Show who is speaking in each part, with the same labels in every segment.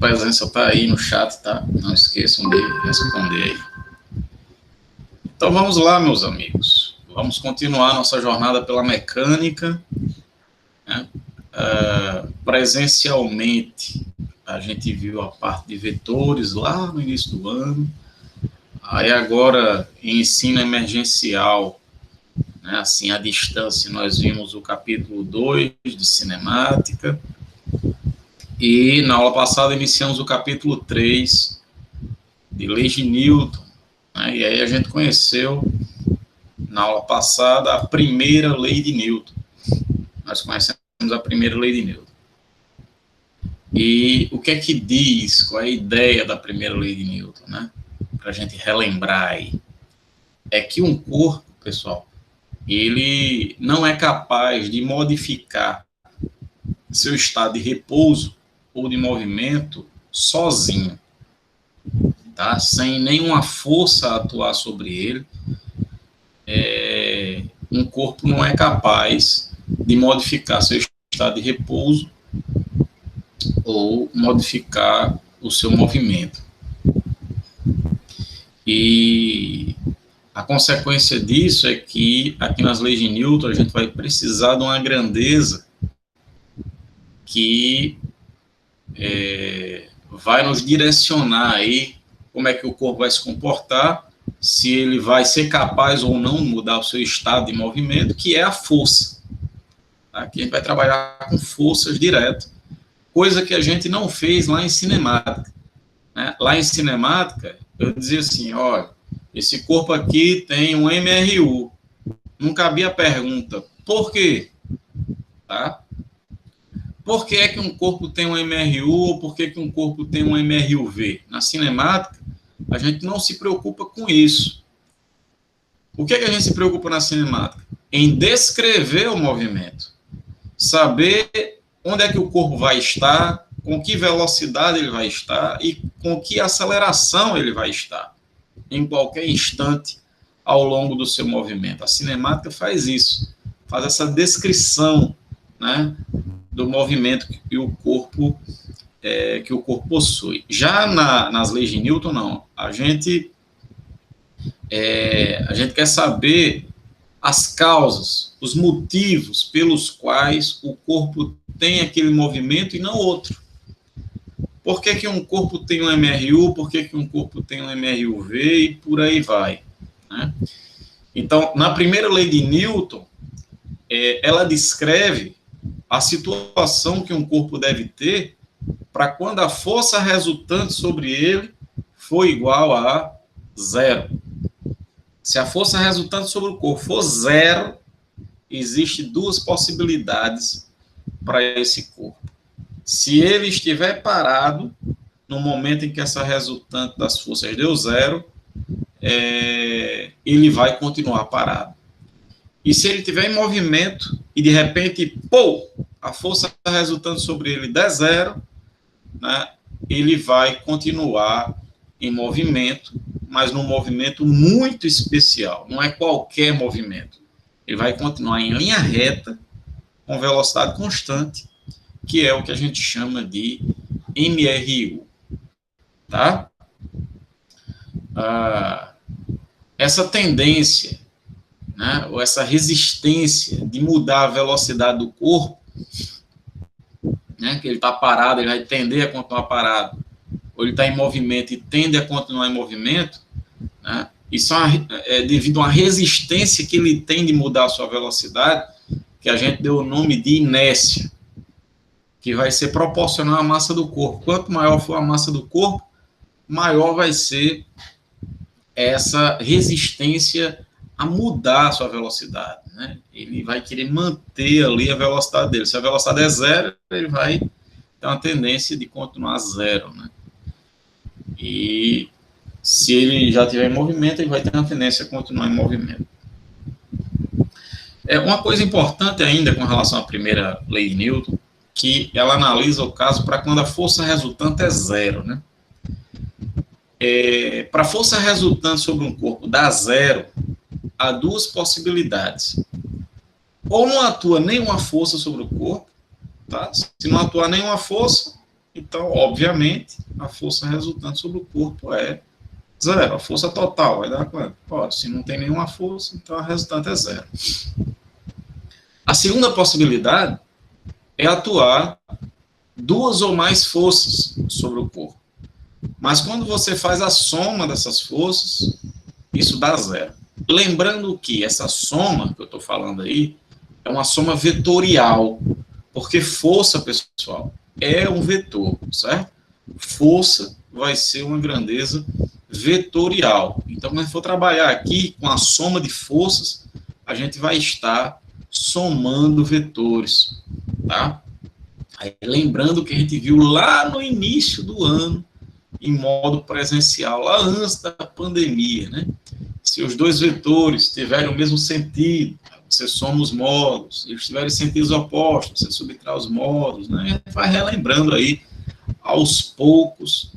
Speaker 1: presença está aí no chat, tá? Não esqueçam de responder aí. Então vamos lá, meus amigos. Vamos continuar nossa jornada pela mecânica, né? Presencialmente, a gente viu a parte de vetores lá no início do ano. Aí agora, em ensino emergencial, né, assim, à distância, nós vimos o capítulo 2 de cinemática. E na aula passada iniciamos o capítulo 3 de leis de Newton, né, e aí a gente conheceu, na aula passada, a primeira lei de Newton. Nós conhecemos a primeira lei de Newton. E o que é que diz, qual é a ideia da primeira lei de Newton, né? Para a gente relembrar aí. É que um corpo, pessoal, ele não é capaz de modificar seu estado de repouso ou de movimento sozinho, tá? Sem nenhuma força atuar sobre ele. Um corpo não é capaz de modificar seu estado de repouso ou modificar o seu movimento. E a consequência disso é que, aqui nas leis de Newton, a gente vai precisar de uma grandeza que vai nos direcionar aí como é que o corpo vai se comportar, se ele vai ser capaz ou não mudar o seu estado de movimento, que é a força. Aqui a gente vai trabalhar com forças direto, coisa que a gente não fez lá em cinemática, né? Lá em cinemática, eu dizia assim, olha, esse corpo aqui tem um MRU. Não cabia a pergunta, por quê? Tá? Por que é que um corpo tem um MRU ou por que um corpo tem um MRUV? Na cinemática, a gente não se preocupa com isso. O que é que a gente se preocupa na cinemática? Em descrever o movimento. Saber onde é que o corpo vai estar, com que velocidade ele vai estar e com que aceleração ele vai estar em qualquer instante ao longo do seu movimento. A cinemática faz isso, faz essa descrição, né, do movimento que o corpo possui. Já nas leis de Newton, não. A gente quer saber as causas, os motivos pelos quais o corpo tem aquele movimento e não outro. Por que que um corpo tem um MRU, por que que um corpo tem um MRUV e por aí vai, né? Então, na primeira lei de Newton, ela descreve a situação que um corpo deve ter para quando a força resultante sobre ele for igual a zero. Se a força resultante sobre o corpo for zero, existem duas possibilidades para esse corpo. Se ele estiver parado, no momento em que essa resultante das forças deu zero, ele vai continuar parado. E se ele estiver em movimento e de repente, a força resultante sobre ele der zero, né, ele vai continuar em movimento, mas num movimento muito especial, não é qualquer movimento. Ele vai continuar em linha reta, com velocidade constante, que é o que a gente chama de MRU, tá? Essa tendência, né, ou essa resistência de mudar a velocidade do corpo, né, que ele está parado, ele vai tender a continuar parado, ou ele está em movimento e tende a continuar em movimento, né, isso é devido a uma resistência que ele tem de mudar a sua velocidade, que a gente deu o nome de inércia, que vai ser proporcional à massa do corpo. Quanto maior for a massa do corpo, maior vai ser essa resistência a mudar a sua velocidade, né? Ele vai querer manter ali a velocidade dele. Se a velocidade é zero, ele vai ter uma tendência de continuar zero, né? E se ele já estiver em movimento, ele vai ter uma tendência a continuar em movimento. Uma coisa importante ainda com relação à primeira lei de Newton, que ela analisa o caso para quando a força resultante é zero, né? Para a força resultante sobre um corpo dar zero, há duas possibilidades. Ou não atua nenhuma força sobre o corpo, tá? Se não atuar nenhuma força, Então, obviamente, a força resultante sobre o corpo é zero. A força total vai dar quanto? Pode, se não tem nenhuma força, então a resultante é zero. A segunda possibilidade é atuar duas ou mais forças sobre o corpo. Mas quando você faz a soma dessas forças, isso dá zero. Lembrando que essa soma que eu estou falando aí é uma soma vetorial, porque força, pessoal, é um vetor, certo? Força vai ser uma grandeza vetorial. Então, quando a gente for trabalhar aqui com a soma de forças, a gente vai estar somando vetores, tá? Aí, lembrando que a gente viu lá no início do ano, em modo presencial, lá antes da pandemia, né? Se os dois vetores tiverem o mesmo sentido, você soma os módulos. Se eles tiverem sentidos opostos, você subtrai os módulos, né? A gente vai relembrando aí, aos poucos,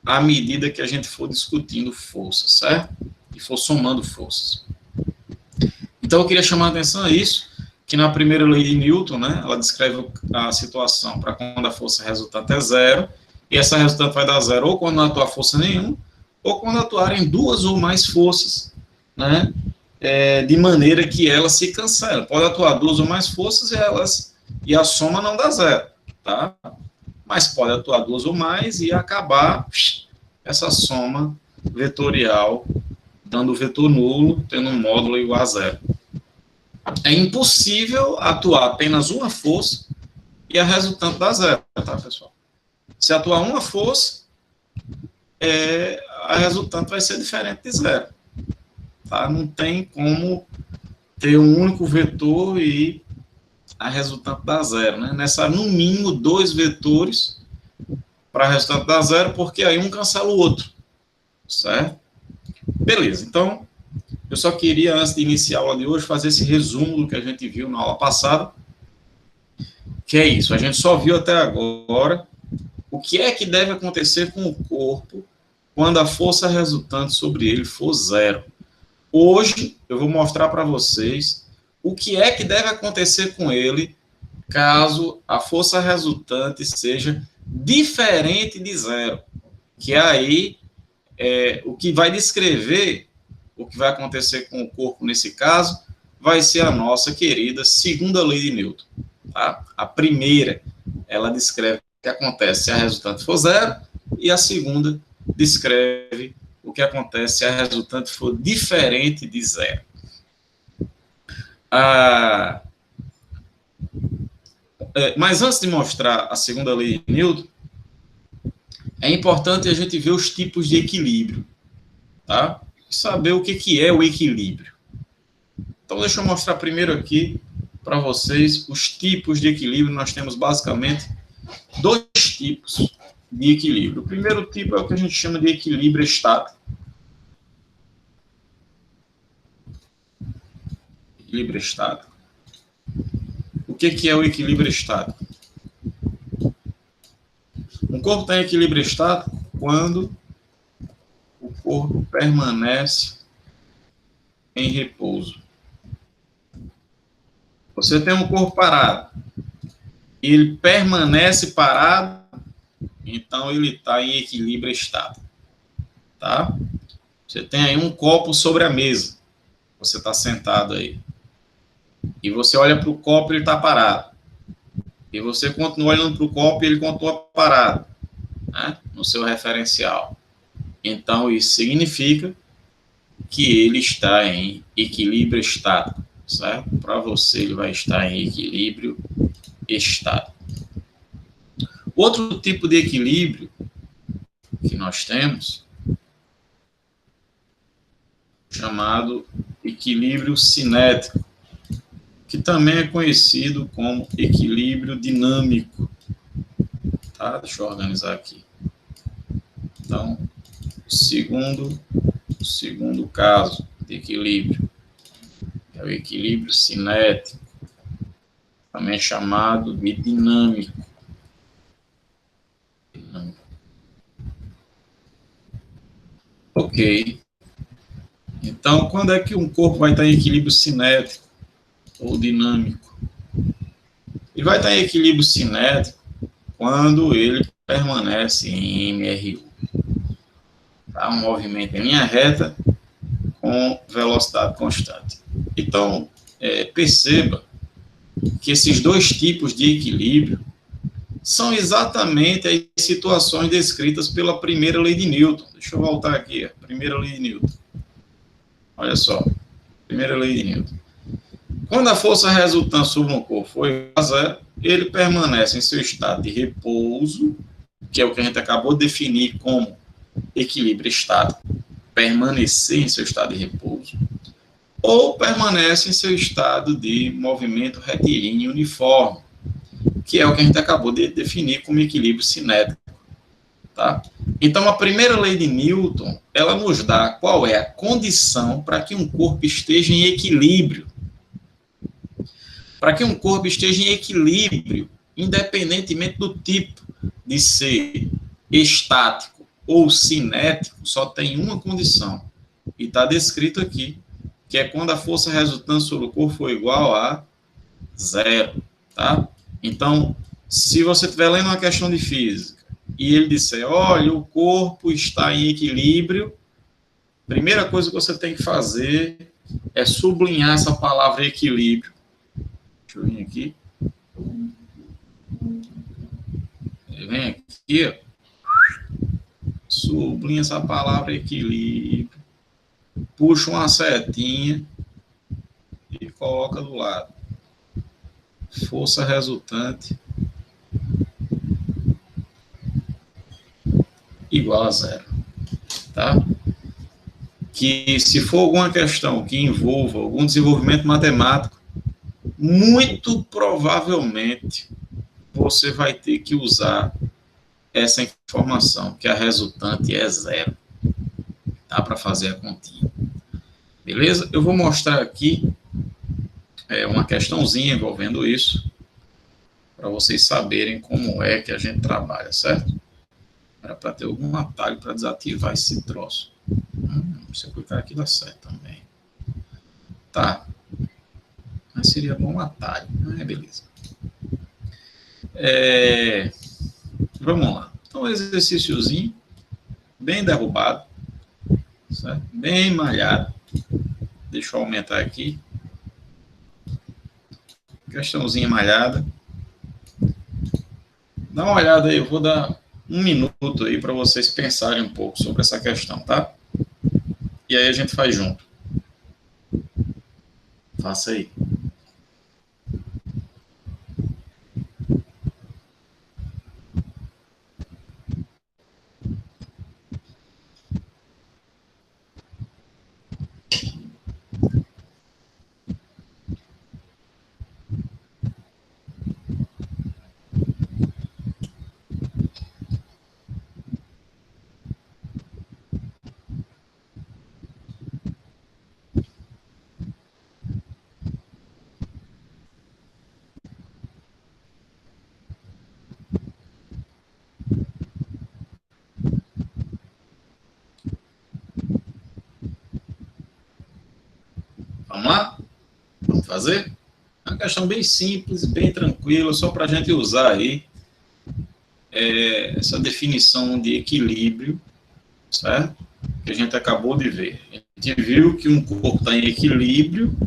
Speaker 1: à medida que a gente for discutindo forças, certo? E for somando forças. Então, eu queria chamar a atenção a isso, que na primeira lei de Newton, né, ela descreve a situação para quando a força resultante é zero, e essa resultante vai dar zero ou quando não atuar força nenhuma, ou quando atuarem duas ou mais forças, né, de maneira que elas se cancelam. Pode atuar duas ou mais forças e a soma não dá zero, tá? Mas pode atuar duas ou mais e acabar essa soma vetorial, dando o vetor nulo, tendo um módulo igual a zero. É impossível atuar apenas uma força e a resultante dá zero, tá, pessoal? Se atuar uma força, a resultante vai ser diferente de zero. Tá? Não tem como ter um único vetor e a resultante dá zero. Né? Nessa, no mínimo, dois vetores para a resultante dar zero, porque aí um cancela o outro. Certo? Beleza, então, eu só queria, antes de iniciar a aula de hoje, fazer esse resumo do que a gente viu na aula passada, que é isso, a gente só viu até agora o que é que deve acontecer com o corpo quando a força resultante sobre ele for zero. Hoje, eu vou mostrar para vocês o que é que deve acontecer com ele caso a força resultante seja diferente de zero, que aí o que vai descrever o que vai acontecer com o corpo nesse caso vai ser a nossa querida segunda lei de Newton. Tá? A primeira, ela descreve o que acontece se a resultante for zero, e a segunda descreve o que acontece se a resultante for diferente de zero. Mas antes de mostrar a segunda lei de Newton, é importante a gente ver os tipos de equilíbrio, tá? E saber o que é o equilíbrio. Então, deixa eu mostrar primeiro aqui para vocês os tipos de equilíbrio. Nós temos basicamente dois tipos de equilíbrio. O primeiro tipo é o que a gente chama de equilíbrio estático. Equilíbrio estático. O que é o equilíbrio estático? Um corpo está em equilíbrio estático quando o corpo permanece em repouso. Você tem um corpo parado, ele permanece parado, então ele está em equilíbrio estático, tá? Você tem aí um copo sobre a mesa, você está sentado aí, e você olha para o copo e ele está parado, e você continua olhando para o copo e ele continua parado, né, no seu referencial. Então isso significa que ele está em equilíbrio estático, certo? Para você ele vai estar em equilíbrio estático. Outro tipo de equilíbrio que nós temos, chamado equilíbrio cinético, que também é conhecido como equilíbrio dinâmico. Tá? Deixa eu organizar aqui. Então, o segundo caso de equilíbrio é o equilíbrio cinético, também chamado de dinâmico. Ok. Então, quando é que um corpo vai estar em equilíbrio cinético ou dinâmico? Ele vai estar em equilíbrio cinético quando ele permanece em MRU. Tá? Um movimento em linha reta com velocidade constante. Então, perceba que esses dois tipos de equilíbrio são exatamente as situações descritas pela primeira lei de Newton. Deixa eu voltar aqui, a primeira lei de Newton. Olha só, primeira lei de Newton. Quando a força resultante sobre um corpo for igual a zero, ele permanece em seu estado de repouso, que é o que a gente acabou de definir como equilíbrio estático, permanecer em seu estado de repouso, ou permanece em seu estado de movimento retilíneo uniforme, que é o que a gente acabou de definir como equilíbrio cinético. Tá? Então, a primeira lei de Newton, ela nos dá qual é a condição para que um corpo esteja em equilíbrio. Para que um corpo esteja em equilíbrio, independentemente do tipo de ser estático ou cinético, só tem uma condição. E está descrito aqui, que é quando a força resultante sobre o corpo for igual a zero. Tá? Então, se você estiver lendo uma questão de física e ele disser, olha, o corpo está em equilíbrio, a primeira coisa que você tem que fazer é sublinhar essa palavra equilíbrio. Deixa eu vir aqui. Vem aqui, ó. Sublinha essa palavra equilíbrio, puxa uma setinha e coloca do lado. Força resultante igual a zero. Tá? Que se for alguma questão que envolva algum desenvolvimento matemático, muito provavelmente você vai ter que usar essa informação, que a resultante é zero. Tá? Para fazer a continha. Beleza? Eu vou mostrar aqui uma questãozinha envolvendo isso, para vocês saberem como é que a gente trabalha, certo? Era para ter algum atalho para desativar esse troço. Se eu clicar aqui dá certo também. Tá. Mas seria bom um atalho. Beleza. Vamos lá. Então, um exercíciozinho bem derrubado, certo? Bem malhado. Deixa eu aumentar aqui. Questãozinha malhada. Dá uma olhada aí, eu vou dar um minuto aí para vocês pensarem um pouco sobre essa questão, tá? E aí a gente faz junto. Faça aí. Vamos lá? Vamos fazer? É uma questão bem simples, bem tranquila, só para a gente usar aí essa definição de equilíbrio, certo? Que a gente acabou de ver. A gente viu que um corpo está em equilíbrio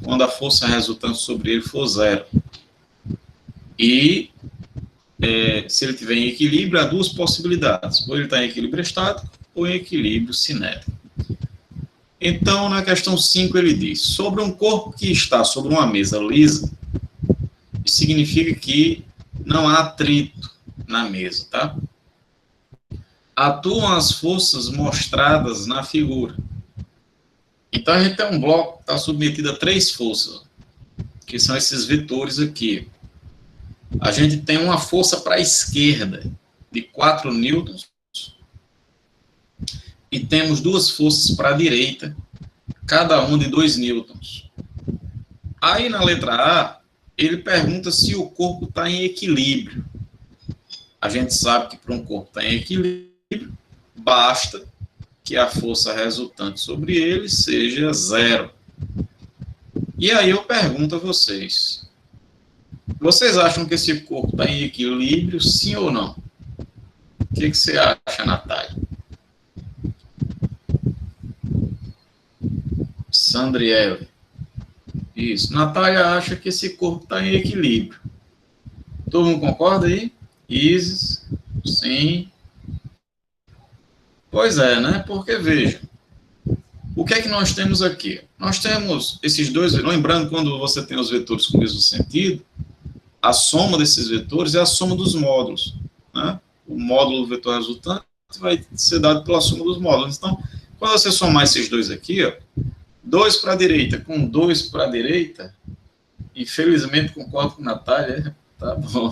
Speaker 1: quando a força resultante sobre ele for zero. E se ele estiver em equilíbrio, há duas possibilidades. Ou ele está em equilíbrio estático ou em equilíbrio cinético. Então, na questão 5, ele diz, sobre um corpo que está sobre uma mesa lisa, isso significa que não há atrito na mesa, tá? Atuam as forças mostradas na figura. Então, a gente tem um bloco que está submetido a 3 forças, que são esses vetores aqui. A gente tem uma força para a esquerda, de 4 newtons, e temos 2 forças para a direita, cada uma de 2 newtons. Aí, na letra A, ele pergunta se o corpo está em equilíbrio. A gente sabe que para um corpo estar em equilíbrio, basta que a força resultante sobre ele seja zero. E aí eu pergunto a vocês, vocês acham que esse corpo está em equilíbrio, sim ou não? O que você acha, Natália? Sandriele. Isso. Natália acha que esse corpo está em equilíbrio. Todo mundo concorda aí? Isis? Sim. Pois é, né? Porque, veja, o que é que nós temos aqui? Nós temos esses dois, lembrando, quando você tem os vetores com o mesmo sentido, a soma desses vetores é a soma dos módulos, né? O módulo do vetor resultante vai ser dado pela soma dos módulos. Então, quando você somar esses dois aqui, ó, 2 para a direita com 2 para a direita, infelizmente concordo com a Natália, tá bom.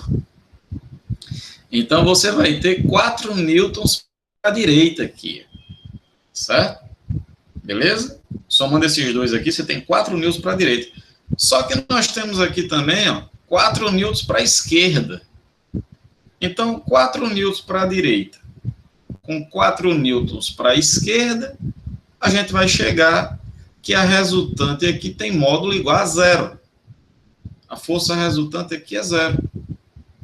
Speaker 1: Então, você vai ter 4 newtons para a direita aqui, certo? Beleza? Somando esses dois aqui, você tem 4 newtons para a direita. Só que nós temos aqui também, ó, 4 newtons para a esquerda. Então, 4 newtons para a direita com 4 newtons para a esquerda, a gente vai chegar que a resultante aqui tem módulo igual a 0. A força resultante aqui é 0.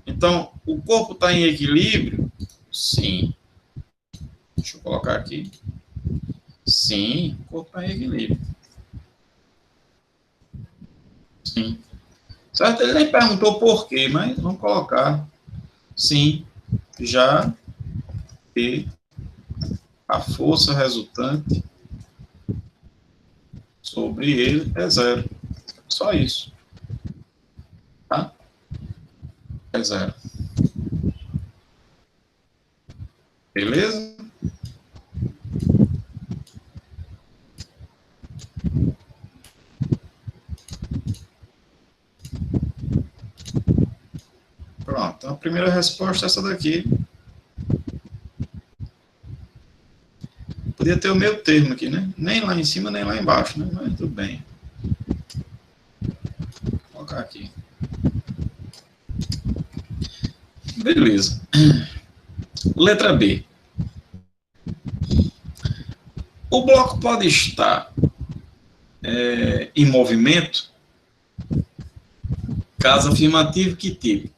Speaker 1: Então, o corpo está em equilíbrio? Sim. Deixa eu colocar aqui. Sim, o corpo está em equilíbrio. Sim. Certo? Ele nem perguntou por quê, mas vamos colocar. Sim, já que a força resultante sobre ele é 0. Só isso. Tá? É 0. Beleza? Pronto. Então, a primeira resposta é essa daqui. Podia ter o meio termo aqui, né? Nem lá em cima, nem lá embaixo, né? Mas tudo bem. Vou colocar aqui. Beleza. Letra B. O bloco pode estar em movimento? Caso afirmativo, que tipo?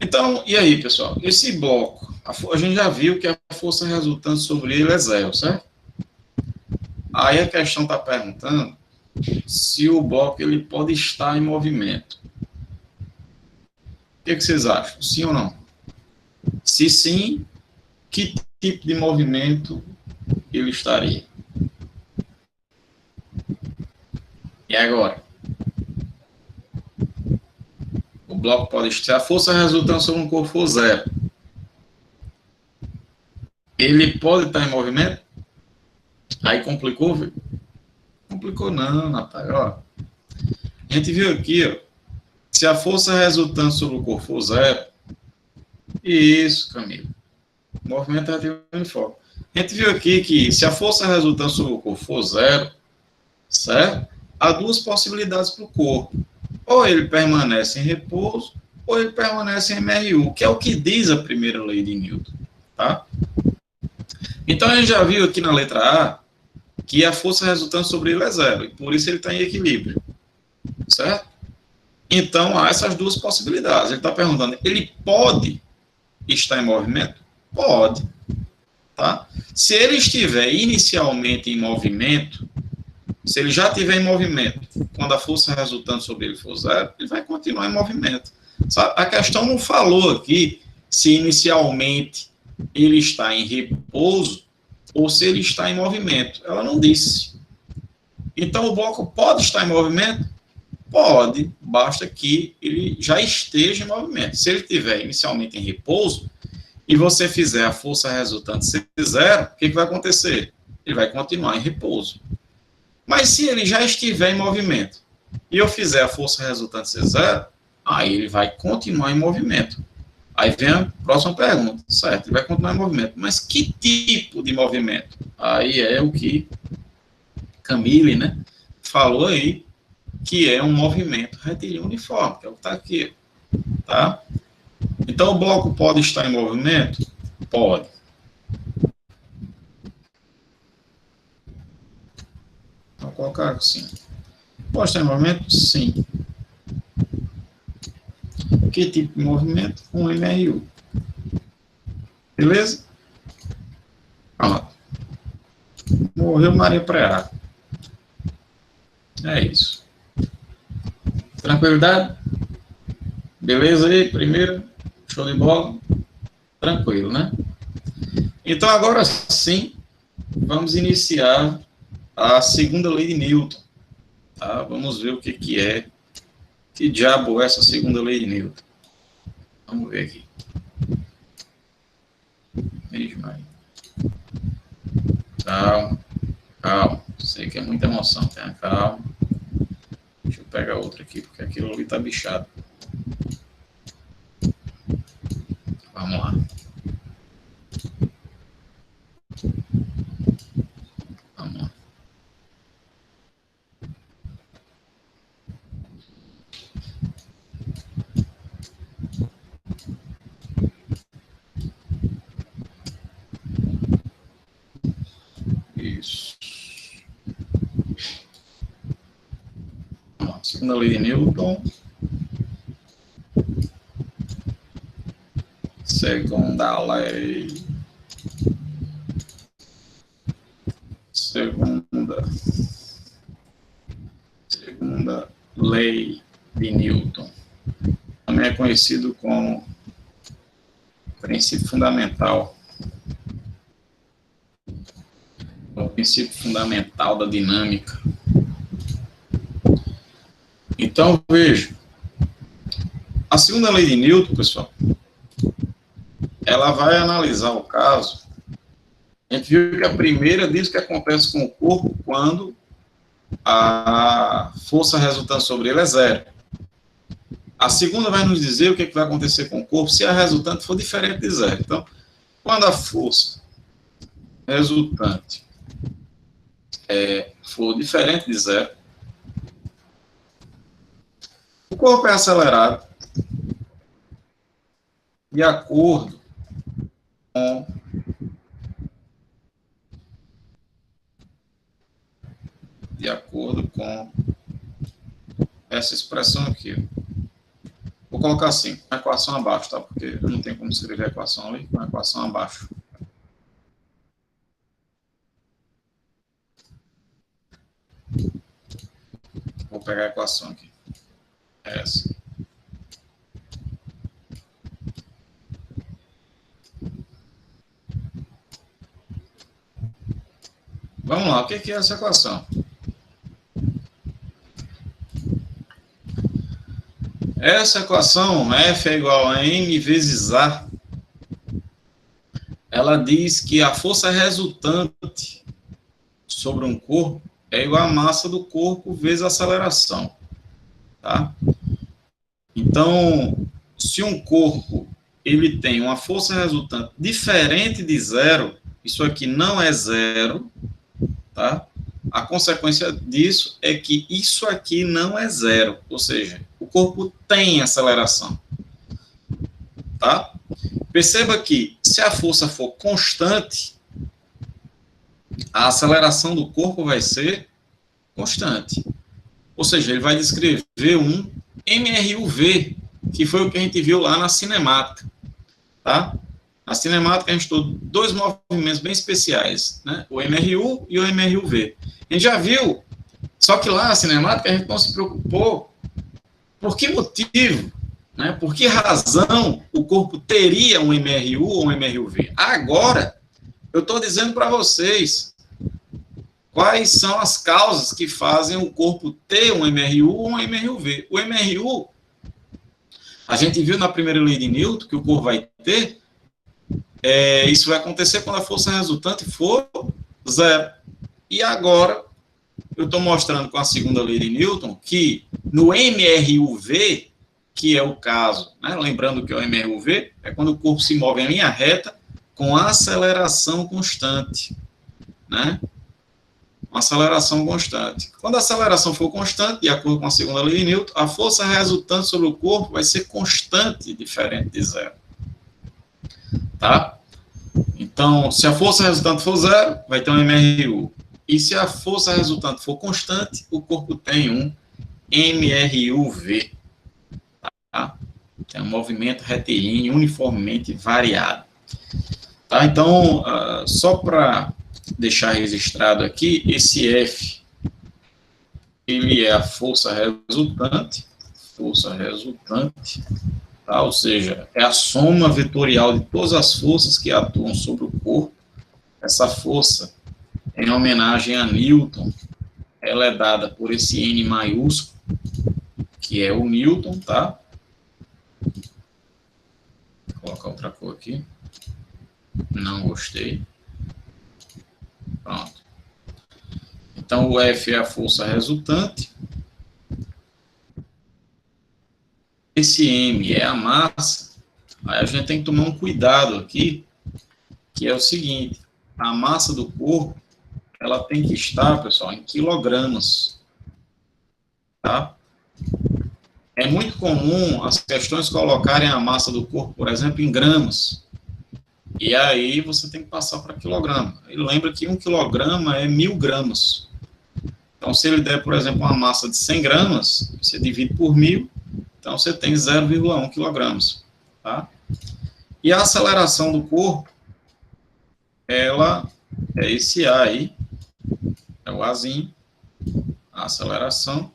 Speaker 1: Então, e aí, pessoal? Esse bloco, a gente já viu que a força resultante sobre ele é 0, certo? Aí a questão está perguntando se o bloco ele pode estar em movimento. O que vocês acham? Sim ou não? Se sim, que tipo de movimento ele estaria? E agora? O bloco pode estar... Se a força resultante sobre um corpo for 0, ele pode estar em movimento? Aí complicou, viu? Complicou não, Natália. Ó, a gente viu aqui, ó, se a força resultante sobre o corpo for 0, isso, Camilo, movimento relativo uniforme. A gente viu aqui que se a força resultante sobre o corpo for 0, certo? Há duas possibilidades para o corpo. Ou ele permanece em repouso, ou ele permanece em MRU, que é o que diz a primeira lei de Newton, tá? Então, a gente já viu aqui na letra A que a força resultante sobre ele é 0, e por isso ele está em equilíbrio, certo? Então, há essas duas possibilidades. Ele está perguntando, ele pode estar em movimento? Pode, tá? Se ele estiver inicialmente em movimento, se ele já estiver em movimento, quando a força resultante sobre ele for 0, ele vai continuar em movimento. Sabe? A questão não falou aqui se inicialmente ele está em repouso ou se ele está em movimento. Ela não disse. Então, o bloco pode estar em movimento? Pode, basta que ele já esteja em movimento. Se ele estiver inicialmente em repouso e você fizer a força resultante ser 0, o que vai acontecer? Ele vai continuar em repouso. Mas se ele já estiver em movimento e eu fizer a força resultante ser 0, aí ele vai continuar em movimento. Aí vem a próxima pergunta, certo? Ele vai continuar em movimento. Mas que tipo de movimento? Aí é o que Camille, né, falou aí, que é um movimento retilíneo uniforme, que é o que está aqui, tá? Então, o bloco pode estar em movimento? Pode. Vou colocar assim. Pode estar em movimento? Sim. Que tipo de movimento? Um MRU. Beleza? Pronto. Morreu Maria Preá. É isso. Tranquilidade? Beleza aí? Primeiro, show de bola? Tranquilo, né? Então, agora sim, vamos iniciar a segunda lei de Newton. Tá? Vamos ver o que é. Que diabo é essa segunda lei de Newton? Vamos ver aqui. Calma, calma. Sei que é muita emoção, tá? Calma. Deixa eu pegar outra aqui, porque aquilo ali tá bichado. Vamos lá. Vamos lá. Isso. Vamos lá. Segunda lei de Newton. Segunda lei. Segunda lei de Newton. Também é conhecido como princípio fundamental. O princípio fundamental da dinâmica. Então, veja. A segunda lei de Newton, pessoal, ela vai analisar o caso. A gente viu que a primeira diz o que acontece com o corpo quando a força resultante sobre ele é zero. A segunda vai nos dizer o que vai acontecer com o corpo se a resultante for diferente de zero. Então, quando a força resultante for diferente de zero, o corpo é acelerado de acordo com essa expressão aqui. Vou colocar assim, a equação abaixo, tá? Porque eu não tenho como escrever a equação ali, com a equação abaixo. Vou pegar a equação aqui. Essa. Vamos lá, o que é essa equação? Essa equação, F é igual a m vezes A, ela diz que a força resultante sobre um corpo é igual à massa do corpo vezes a aceleração. Tá? Então, se um corpo ele tem uma força resultante diferente de zero, isso aqui não é zero, tá? A consequência disso é que isso aqui não é zero, ou seja, o corpo tem aceleração, tá? Perceba que se a força for constante, a aceleração do corpo vai ser constante. Ou seja, ele vai descrever um MRUV, que foi o que a gente viu lá na cinemática, tá? Na cinemática a gente estudou dois movimentos bem especiais, né? O MRU e o MRUV. A gente já viu, só que lá na cinemática a gente não se preocupou por que motivo, né? Por que razão o corpo teria um MRU ou um MRUV. Agora, eu estou dizendo para vocês quais são as causas que fazem o corpo ter um MRU ou um MRUV. O MRU, a gente viu na primeira lei de Newton que o corpo vai ter, isso vai acontecer quando a força resultante for zero. E agora, eu estou mostrando com a segunda lei de Newton que no MRUV, que é o caso, né, lembrando que o MRUV é quando o corpo se move em linha reta com aceleração constante, né? Uma aceleração constante. Quando a aceleração for constante, de acordo com a segunda lei de Newton, a força resultante sobre o corpo vai ser constante, diferente de zero. Tá? Então, se a força resultante for zero, vai ter um MRU. E se a força resultante for constante, o corpo tem um MRUV. Tá? É um movimento retilíneo uniformemente variado. Tá? Então, só para deixar registrado aqui, esse F, ele é a força resultante, tá? Ou seja, é a soma vetorial de todas as forças que atuam sobre o corpo. Essa força, em homenagem a Newton, ela é dada por esse N maiúsculo, que é o Newton, tá? Vou colocar outra cor aqui. Não gostei. Pronto. Então, o F é a força resultante. Esse M é a massa. Aí a gente tem que tomar um cuidado aqui, que é o seguinte: a massa do corpo, ela tem que estar, pessoal, em quilogramas, tá? É muito comum as questões colocarem a massa do corpo, por exemplo, em gramas. E aí você tem que passar para quilograma. E lembra que 1 quilograma é 1000 gramas. Então, se ele der, por exemplo, uma massa de 100 gramas, você divide por 1000, então você tem 0,1 quilogramas, tá? E a aceleração do corpo, ela é esse A aí, é o Azinho, a aceleração.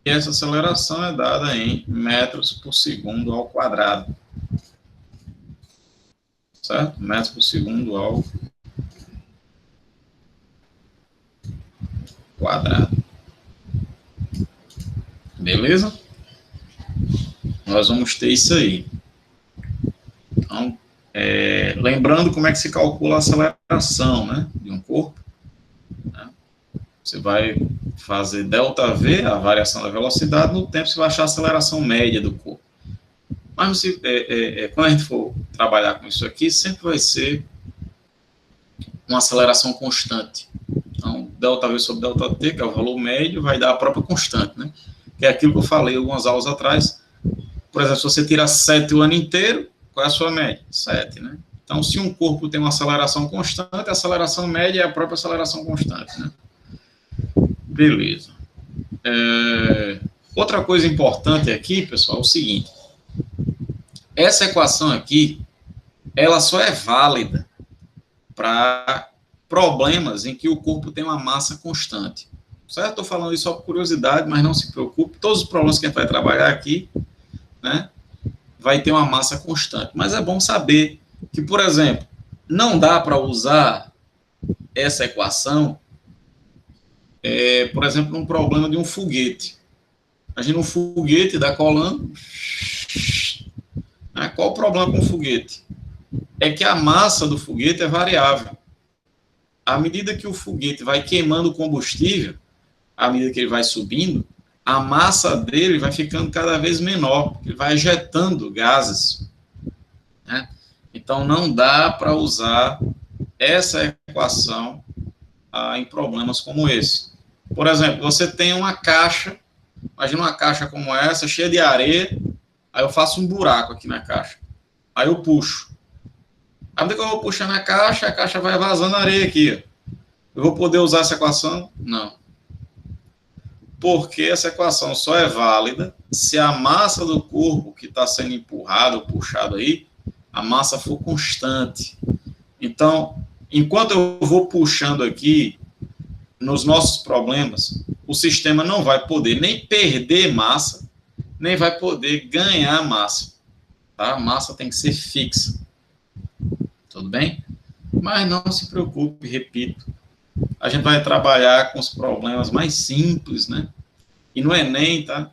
Speaker 1: E essa aceleração é dada em metros por segundo ao quadrado. Certo? Metros por segundo ao quadrado. Beleza? Nós vamos ter isso aí. Então, lembrando como é que se calcula a aceleração, né, de um corpo. Né? Você vai fazer ΔV, a variação da velocidade, no tempo você vai achar a aceleração média do corpo. Mas você, quando a gente for trabalhar com isso aqui, sempre vai ser uma aceleração constante. Então, ΔV sobre ΔT, que é o valor médio, vai dar a própria constante, né? Que é aquilo que eu falei algumas aulas atrás. Por exemplo, se você tira 7 o ano inteiro, qual é a sua média? 7, né? Então, se um corpo tem uma aceleração constante, a aceleração média é a própria aceleração constante, né? Beleza. Outra coisa importante aqui, pessoal, é o seguinte. Essa equação aqui, ela só é válida para problemas em que o corpo tem uma massa constante. Certo? Estou falando isso só por curiosidade, mas não se preocupe. Todos os problemas que a gente vai trabalhar aqui, né, vai ter uma massa constante. Mas é bom saber que, por exemplo, não dá para usar essa equação, por exemplo, num problema de um foguete. Imagina um foguete decolando. Qual o problema com o foguete? É que a massa do foguete é variável. À medida que o foguete vai queimando combustível, à medida que ele vai subindo, a massa dele vai ficando cada vez menor, ele vai ejetando gases. Né? Então, não dá para usar essa equação em problemas como esse. Por exemplo, você tem uma caixa, imagina uma caixa como essa, cheia de areia, aí eu faço um buraco aqui na caixa, aí eu puxo. À medida que eu vou puxando a caixa vai vazando areia aqui. Eu vou poder usar essa equação? Não. Porque essa equação só é válida se a massa do corpo que está sendo empurrado ou puxado aí, a massa for constante. Então, enquanto eu vou puxando aqui, nos nossos problemas, o sistema não vai poder nem perder massa, nem vai poder ganhar massa. Tá? A massa tem que ser fixa. Tudo bem? Mas não se preocupe, repito. A gente vai trabalhar com os problemas mais simples, né? E no Enem, tá?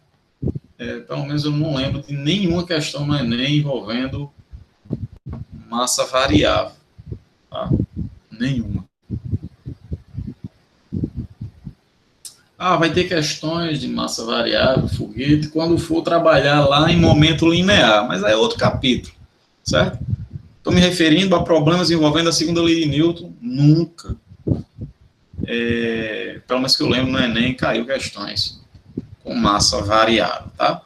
Speaker 1: Pelo menos eu não lembro de nenhuma questão no Enem envolvendo massa variável. Tá? Nenhuma. Vai ter questões de massa variável, foguete, quando for trabalhar lá em momento linear. Mas é outro capítulo, certo? Estou me referindo a problemas envolvendo a segunda lei de Newton. Nunca. Pelo menos que eu lembro, no Enem caiu questões com massa variável, tá?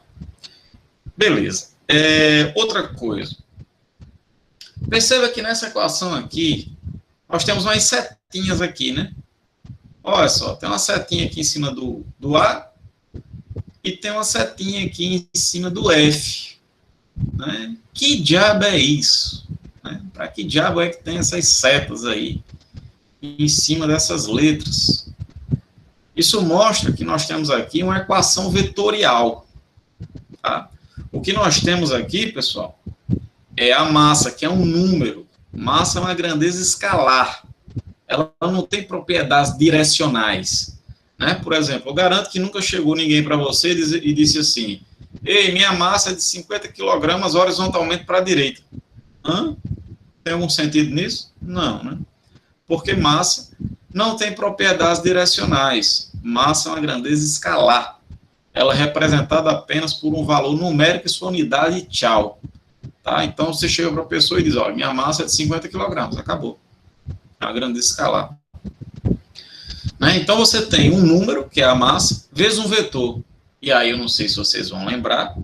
Speaker 1: Beleza. Outra coisa. Perceba que nessa equação aqui, nós temos umas setinhas aqui, né? Olha só, tem uma setinha aqui em cima do A e tem uma setinha aqui em cima do F. Né? Que diabo é isso? Né? Para que diabo é que tem essas setas aí em cima dessas letras? Isso mostra que nós temos aqui uma equação vetorial. Tá? O que nós temos aqui, pessoal, é a massa, que é um número. Massa é uma grandeza escalar. Ela não tem propriedades direcionais. Né? Por exemplo, eu garanto que nunca chegou ninguém para você e disse assim: ei, minha massa é de 50 kg horizontalmente para a direita. Hã? Tem algum sentido nisso? Não, né? Porque massa não tem propriedades direcionais. Massa é uma grandeza escalar. Ela é representada apenas por um valor numérico e sua unidade e tchau. Tá? Então, você chega para a pessoa e diz: olha, minha massa é de 50 kg. Acabou. É uma grandeza escalar. Né? Então, você tem um número, que é a massa, vezes um vetor. E aí, eu não sei se vocês vão lembrar,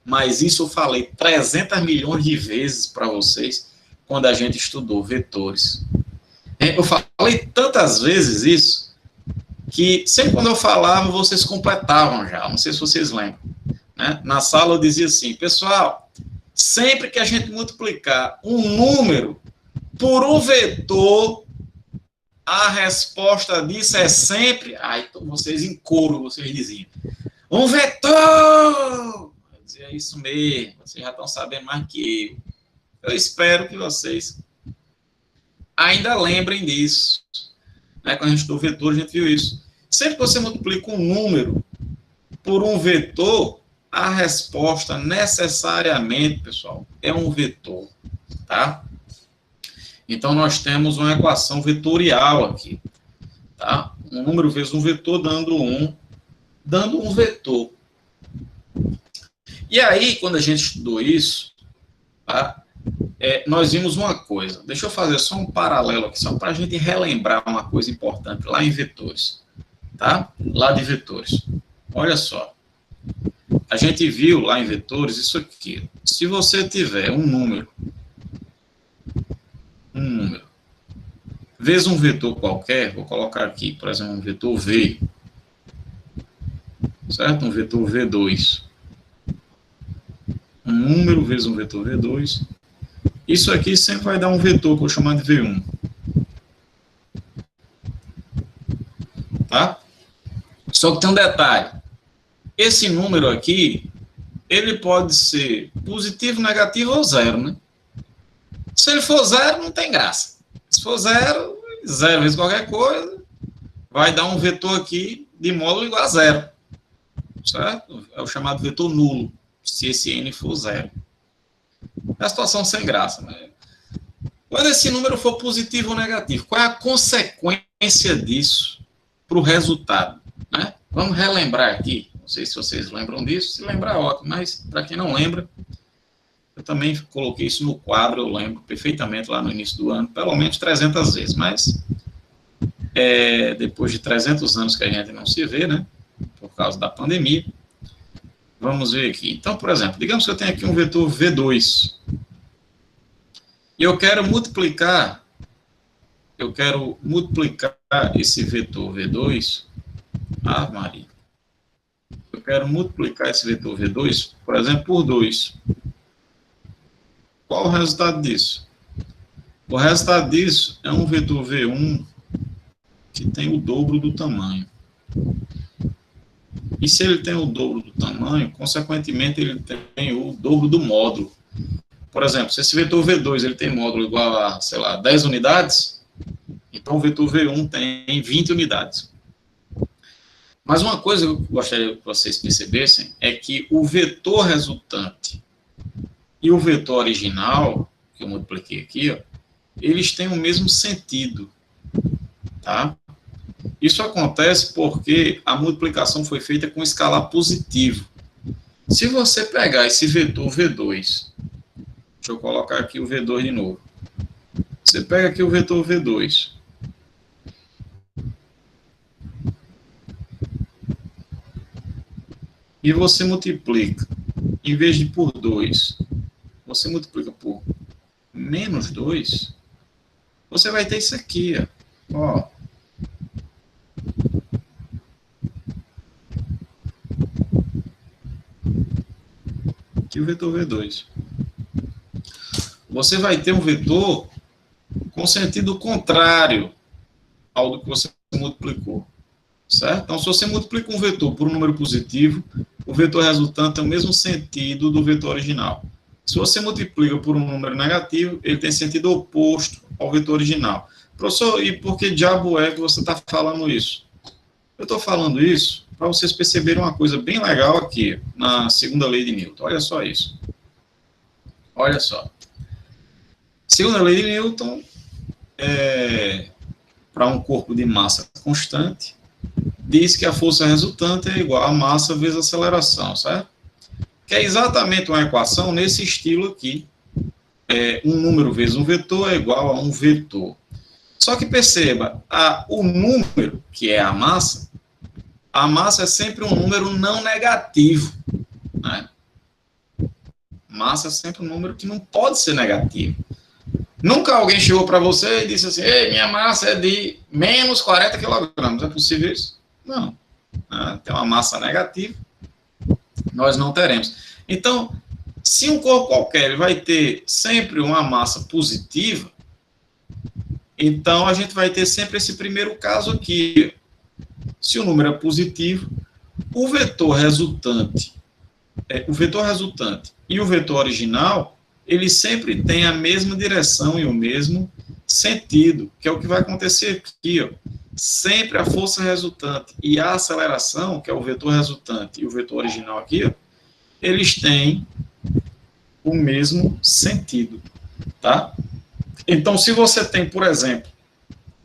Speaker 1: mas isso eu falei 300 milhões de vezes para vocês quando a gente estudou vetores. Eu falei tantas vezes isso, que sempre quando eu falava, vocês completavam já. Não sei se vocês lembram. Né? Na sala eu dizia assim: pessoal, sempre que a gente multiplicar um número por um vetor, a resposta disso é sempre... Aí vocês em coro, vocês diziam: um vetor! Eu dizia: isso mesmo, vocês já estão sabendo mais que eu. Eu espero que vocês ainda lembrem disso. Né? Quando a gente estudou vetor, a gente viu isso. Sempre que você multiplica um número por um vetor, a resposta necessariamente, pessoal, é um vetor. Tá? Então, nós temos uma equação vetorial aqui. Tá? Um número vezes um vetor dando um vetor. E aí, quando a gente estudou isso, tá? Nós vimos uma coisa. Deixa eu fazer só um paralelo aqui, só para a gente relembrar uma coisa importante lá em vetores. Tá? Lá de vetores. Olha só. A gente viu lá em vetores isso aqui. Se você tiver um número, vezes um vetor qualquer, vou colocar aqui, por exemplo, um vetor V, certo? Um vetor V2. Um número vezes um vetor V2. Isso aqui sempre vai dar um vetor que eu vou chamar de V1. Tá? Só que tem um detalhe. Esse número aqui, ele pode ser positivo, negativo ou zero, né? Se ele for zero, não tem graça. Se for zero vezes qualquer coisa, vai dar um vetor aqui de módulo igual a zero. Certo? É o chamado vetor nulo, se esse n for zero. É a situação sem graça, né? Quando esse número for positivo ou negativo, qual é a consequência disso para o resultado? Né? Vamos relembrar aqui. Não sei se vocês lembram disso. Se lembrar, ótimo. Mas, para quem não lembra, eu também coloquei isso no quadro, eu lembro perfeitamente lá no início do ano, pelo menos 300 vezes. Mas, depois de 300 anos que a gente não se vê, né? Por causa da pandemia. Vamos ver aqui. Então, por exemplo, digamos que eu tenho aqui um vetor V2. E eu quero multiplicar esse vetor V2. Ah, Maria. Eu quero multiplicar esse vetor V2, por exemplo, por 2. Qual o resultado disso? O resultado disso é um vetor V1 que tem o dobro do tamanho. E se ele tem o dobro do tamanho, consequentemente, ele tem o dobro do módulo. Por exemplo, se esse vetor V2 ele tem módulo igual a, sei lá, 10 unidades, então o vetor V1 tem 20 unidades. Mas uma coisa que eu gostaria que vocês percebessem é que o vetor resultante e o vetor original, que eu multipliquei aqui, ó, eles têm o mesmo sentido. Tá? Isso acontece porque a multiplicação foi feita com escalar positivo. Se você pegar esse vetor V2, deixa eu colocar aqui o V2 de novo. Você pega aqui o vetor V2. E você multiplica, em vez de por 2, você multiplica por menos 2, você vai ter isso aqui, ó. aqui o vetor V2. Você vai ter um vetor com sentido contrário ao do que você multiplicou, certo? Então, se você multiplica um vetor por um número positivo, o vetor resultante tem o mesmo sentido do vetor original. Se você multiplica por um número negativo, ele tem sentido oposto ao vetor original. Professor, e por que diabo é que você está falando isso? Eu estou falando isso para vocês perceberem uma coisa bem legal aqui, na segunda lei de Newton. Olha só isso. Olha só. Segunda lei de Newton, para um corpo de massa constante, diz que a força resultante é igual a massa vezes a aceleração, certo? Que é exatamente uma equação nesse estilo aqui. Um número vezes um vetor é igual a um vetor. Só que perceba, o número, que é a massa é sempre um número não negativo, né? Massa é sempre um número que não pode ser negativo. Nunca alguém chegou para você e disse assim, ei, minha massa é de menos 40 kg. É possível isso? Não. Tem uma massa negativa, nós não teremos. Então, se um corpo qualquer ele vai ter sempre uma massa positiva, então a gente vai ter sempre esse primeiro caso aqui. Se o número é positivo, o vetor resultante e o vetor original, eles sempre têm a mesma direção e o mesmo sentido, que é o que vai acontecer aqui, ó. Sempre a força resultante e a aceleração, que é o vetor resultante e o vetor original aqui, ó, eles têm o mesmo sentido, tá? Então, se você tem, por exemplo,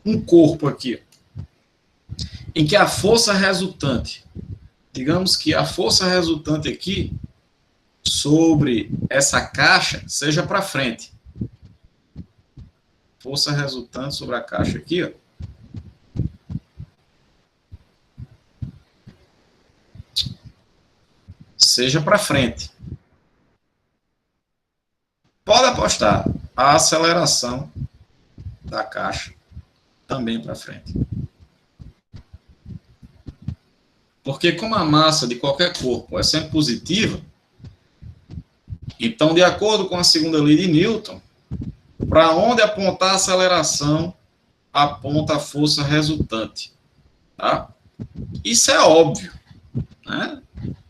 Speaker 1: um corpo aqui, em que a força resultante, digamos que a força resultante aqui, sobre essa caixa, seja para frente. Força resultante sobre a caixa aqui, ó. Seja para frente. Pode apostar, a aceleração da caixa também para frente. Porque como a massa de qualquer corpo é sempre positiva, então, de acordo com a segunda lei de Newton, para onde apontar a aceleração, aponta a força resultante. Tá? Isso é óbvio, né?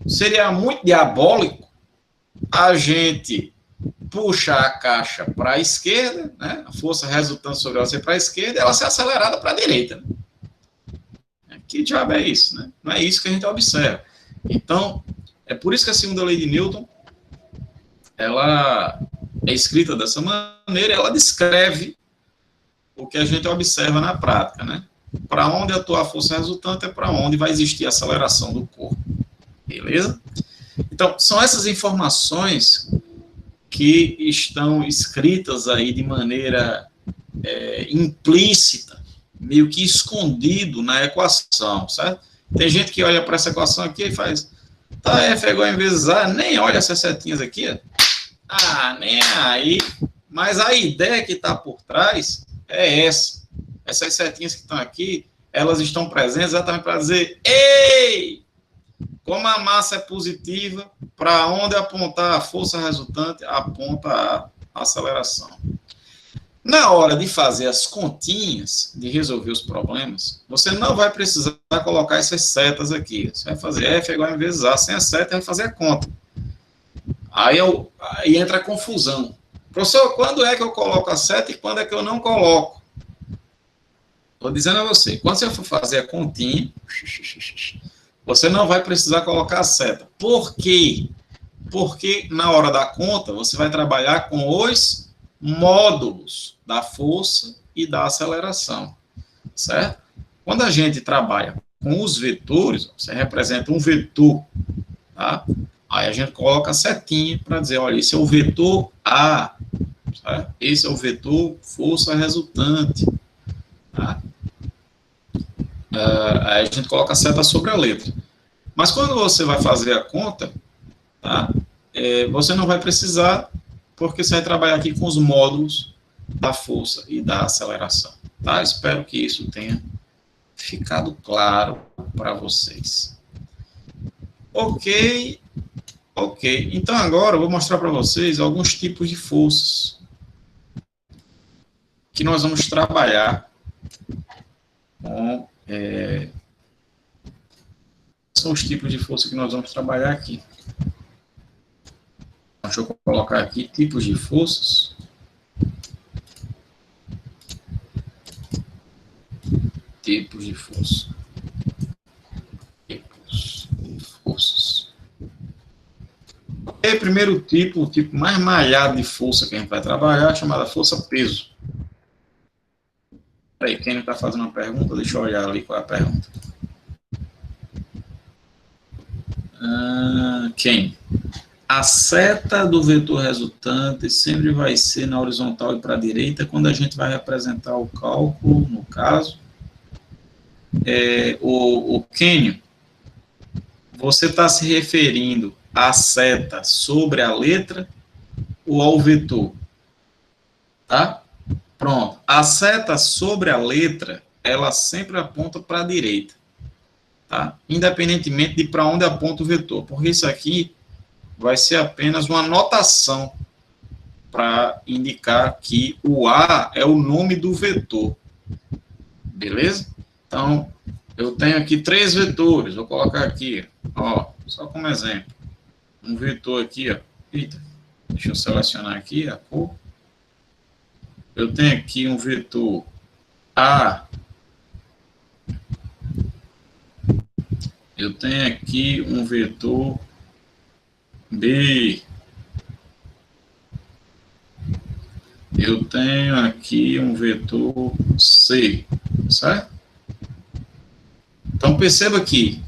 Speaker 1: Seria muito diabólico a gente puxar a caixa para a esquerda, né? A força resultante sobre ela ser para a esquerda e ela ser acelerada para a direita. Né? Que diabo é isso? Né? Não é isso que a gente observa. Então, é por isso que a segunda lei de Newton ela é escrita dessa maneira, ela descreve o que a gente observa na prática, né? Para onde atua a força resultante é para onde vai existir a aceleração do corpo, beleza? Então, são essas informações que estão escritas aí de maneira implícita, meio que escondido na equação, certo? Tem gente que olha para essa equação aqui e faz, tá, F é igual a vezes A, nem olha essas setinhas aqui, ó. Nem aí. Mas a ideia que está por trás é essa. Essas setinhas que estão aqui, elas estão presentes exatamente para dizer, ei, como a massa é positiva, para onde apontar a força resultante, aponta a aceleração. Na hora de fazer as continhas, de resolver os problemas, você não vai precisar colocar essas setas aqui. Você vai fazer F igual a vezes A. Sem a seta, vai fazer a conta. Aí entra a confusão. Professor, quando é que eu coloco a seta e quando é que eu não coloco? Estou dizendo a você, quando você for fazer a continha, você não vai precisar colocar a seta. Por quê? Porque na hora da conta, você vai trabalhar com os módulos da força e da aceleração, certo? Quando a gente trabalha com os vetores, você representa um vetor, tá? Aí a gente coloca a setinha para dizer, olha, esse é o vetor A, certo? Esse é o vetor força resultante, tá? Aí a gente coloca a seta sobre a letra. Mas quando você vai fazer a conta, tá? Você não vai precisar, porque você vai trabalhar aqui com os módulos da força e da aceleração, tá? Espero que isso tenha ficado claro para vocês. Ok. Ok, então agora eu vou mostrar para vocês alguns tipos de forças que nós vamos trabalhar com... são os tipos de força que nós vamos trabalhar aqui. Deixa eu colocar aqui tipos de forças. Tipos de força. Tipos de forças. O primeiro tipo, o tipo mais malhado de força que a gente vai trabalhar, é chamada força peso. Peraí, quem não está fazendo uma pergunta, deixa eu olhar ali qual é a pergunta. Quem? A seta do vetor resultante sempre vai ser na horizontal e para a direita quando a gente vai representar o cálculo, no caso. O Kenio, você está se referindo à seta sobre a letra ou ao vetor? Tá? Pronto. A seta sobre a letra, ela sempre aponta para a direita. Tá? Independentemente de para onde aponta o vetor. Porque isso aqui vai ser apenas uma notação para indicar que o A é o nome do vetor. Beleza? Então, eu tenho aqui 3 vetores. Vou colocar aqui, ó, só como exemplo. Um vetor aqui, ó. Eita, deixa eu selecionar aqui a cor. Eu tenho aqui um vetor A. Eu tenho aqui um vetor B. Eu tenho aqui um vetor C, certo? Então, perceba que,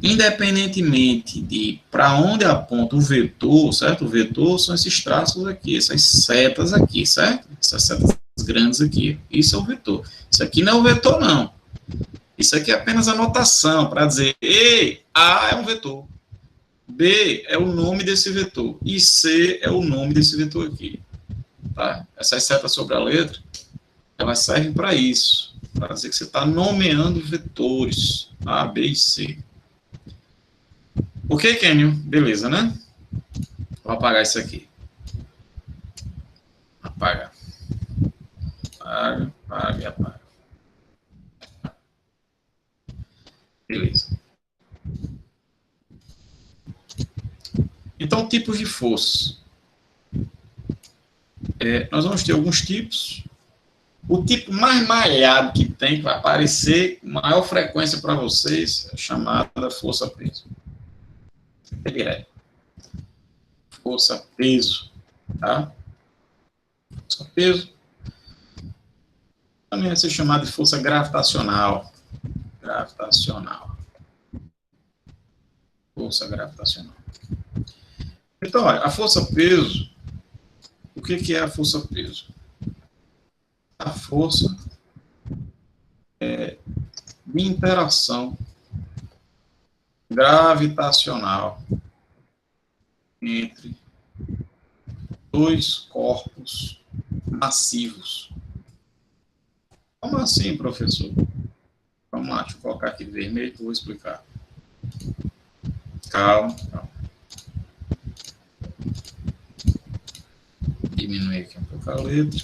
Speaker 1: independentemente de para onde aponta o vetor, certo? O vetor são esses traços aqui, essas setas aqui, certo? Essas setas grandes aqui. Isso é o vetor. Isso aqui não é o vetor, não. Isso aqui é apenas a notação para dizer, ei, A é um vetor. B é o nome desse vetor. E C é o nome desse vetor aqui. Tá? Essas setas sobre a letra, elas servem para isso. Para dizer que você está nomeando vetores. A, B e C. Ok, Kenio? Beleza, né? Vou apagar isso aqui. Apaga. Apaga, apaga, apaga. Beleza. Então, tipos de força. Nós vamos ter alguns tipos. O tipo mais malhado que tem, que vai aparecer com maior frequência para vocês, é chamada força-peso. Força-peso. Tá? Força-peso. Também vai ser chamado de força gravitacional. Gravitacional. Força gravitacional. Então, olha, a força-peso, o que é a força-peso? A força de interação gravitacional entre 2 corpos massivos. Como assim, professor? Vamos lá, deixa eu colocar aqui vermelho que eu vou explicar. Calma, calma. Diminuir aqui um pouco a letra.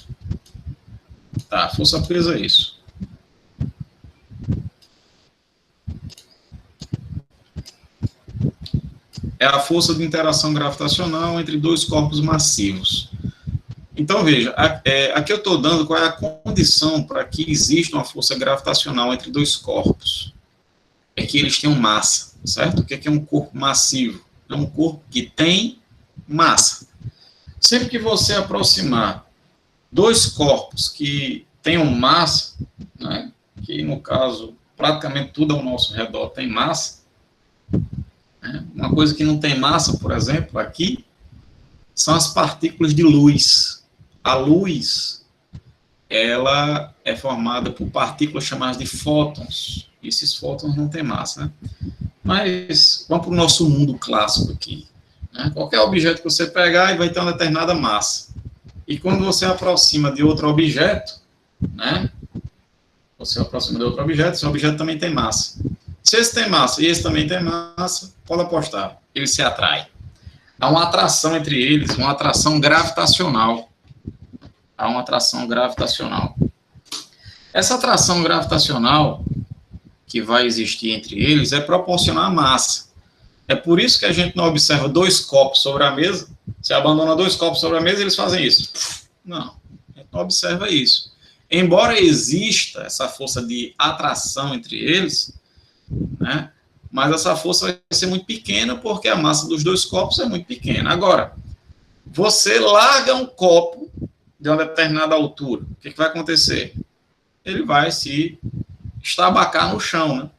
Speaker 1: Tá, força-peso é isso. É a força de interação gravitacional entre 2 corpos massivos. Então, veja, aqui eu estou dando qual é a condição para que exista uma força gravitacional entre 2 corpos. É que eles tenham massa, certo? O que é um corpo massivo? É um corpo que tem massa. Sempre que você aproximar 2 corpos que tenham massa, né, que no caso, praticamente tudo ao nosso redor tem massa, né, uma coisa que não tem massa, por exemplo, aqui, são as partículas de luz. A luz, ela é formada por partículas chamadas de fótons. E esses fótons não têm massa, né? Mas vamos para o nosso mundo clássico aqui. Né? Qualquer objeto que você pegar, vai ter uma determinada massa. E quando você aproxima de outro objeto, né? Você aproxima de outro objeto, esse objeto também tem massa. Se esse tem massa e esse também tem massa, pode apostar, ele se atrai. há uma atração entre eles, uma atração gravitacional. Há uma atração gravitacional. Essa atração gravitacional que vai existir entre eles é proporcional à massa. É por isso que a gente não observa dois copos sobre a mesa. Se abandona dois copos sobre a mesa, eles fazem isso. Não, a gente não observa isso. Embora exista essa força de atração entre eles, né, mas essa força vai ser muito pequena porque a massa dos dois copos é muito pequena. Agora, você larga um copo de uma determinada altura, o que vai acontecer? Ele vai se estabacar no chão, né?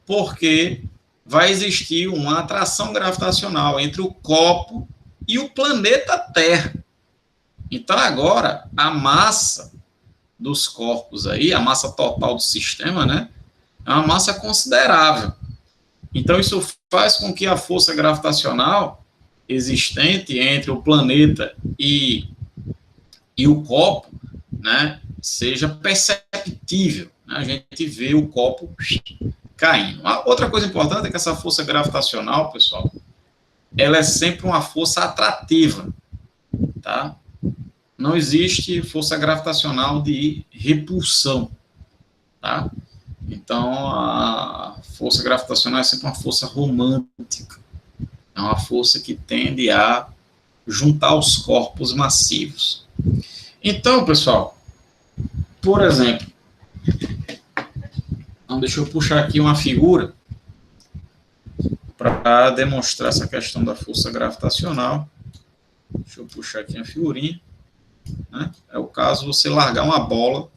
Speaker 1: Porque vai existir uma atração gravitacional entre o copo e o planeta Terra. Então, agora, a massa dos corpos aí, a massa total do sistema, né, é uma massa considerável. Então, isso faz com que a força gravitacional existente entre o planeta e o copo, né, seja perceptível. Né? A gente vê o copo caindo. Outra coisa importante é que essa força gravitacional, pessoal, ela é sempre uma força atrativa, tá? Não existe força gravitacional de repulsão, tá? Então, a força gravitacional é sempre uma força romântica. É uma força que tende a juntar os corpos massivos. Então, pessoal, por exemplo, então deixa eu puxar aqui uma figura para demonstrar essa questão da força gravitacional. Deixa eu puxar aqui uma figurinha. Né? É o caso de você largar uma bola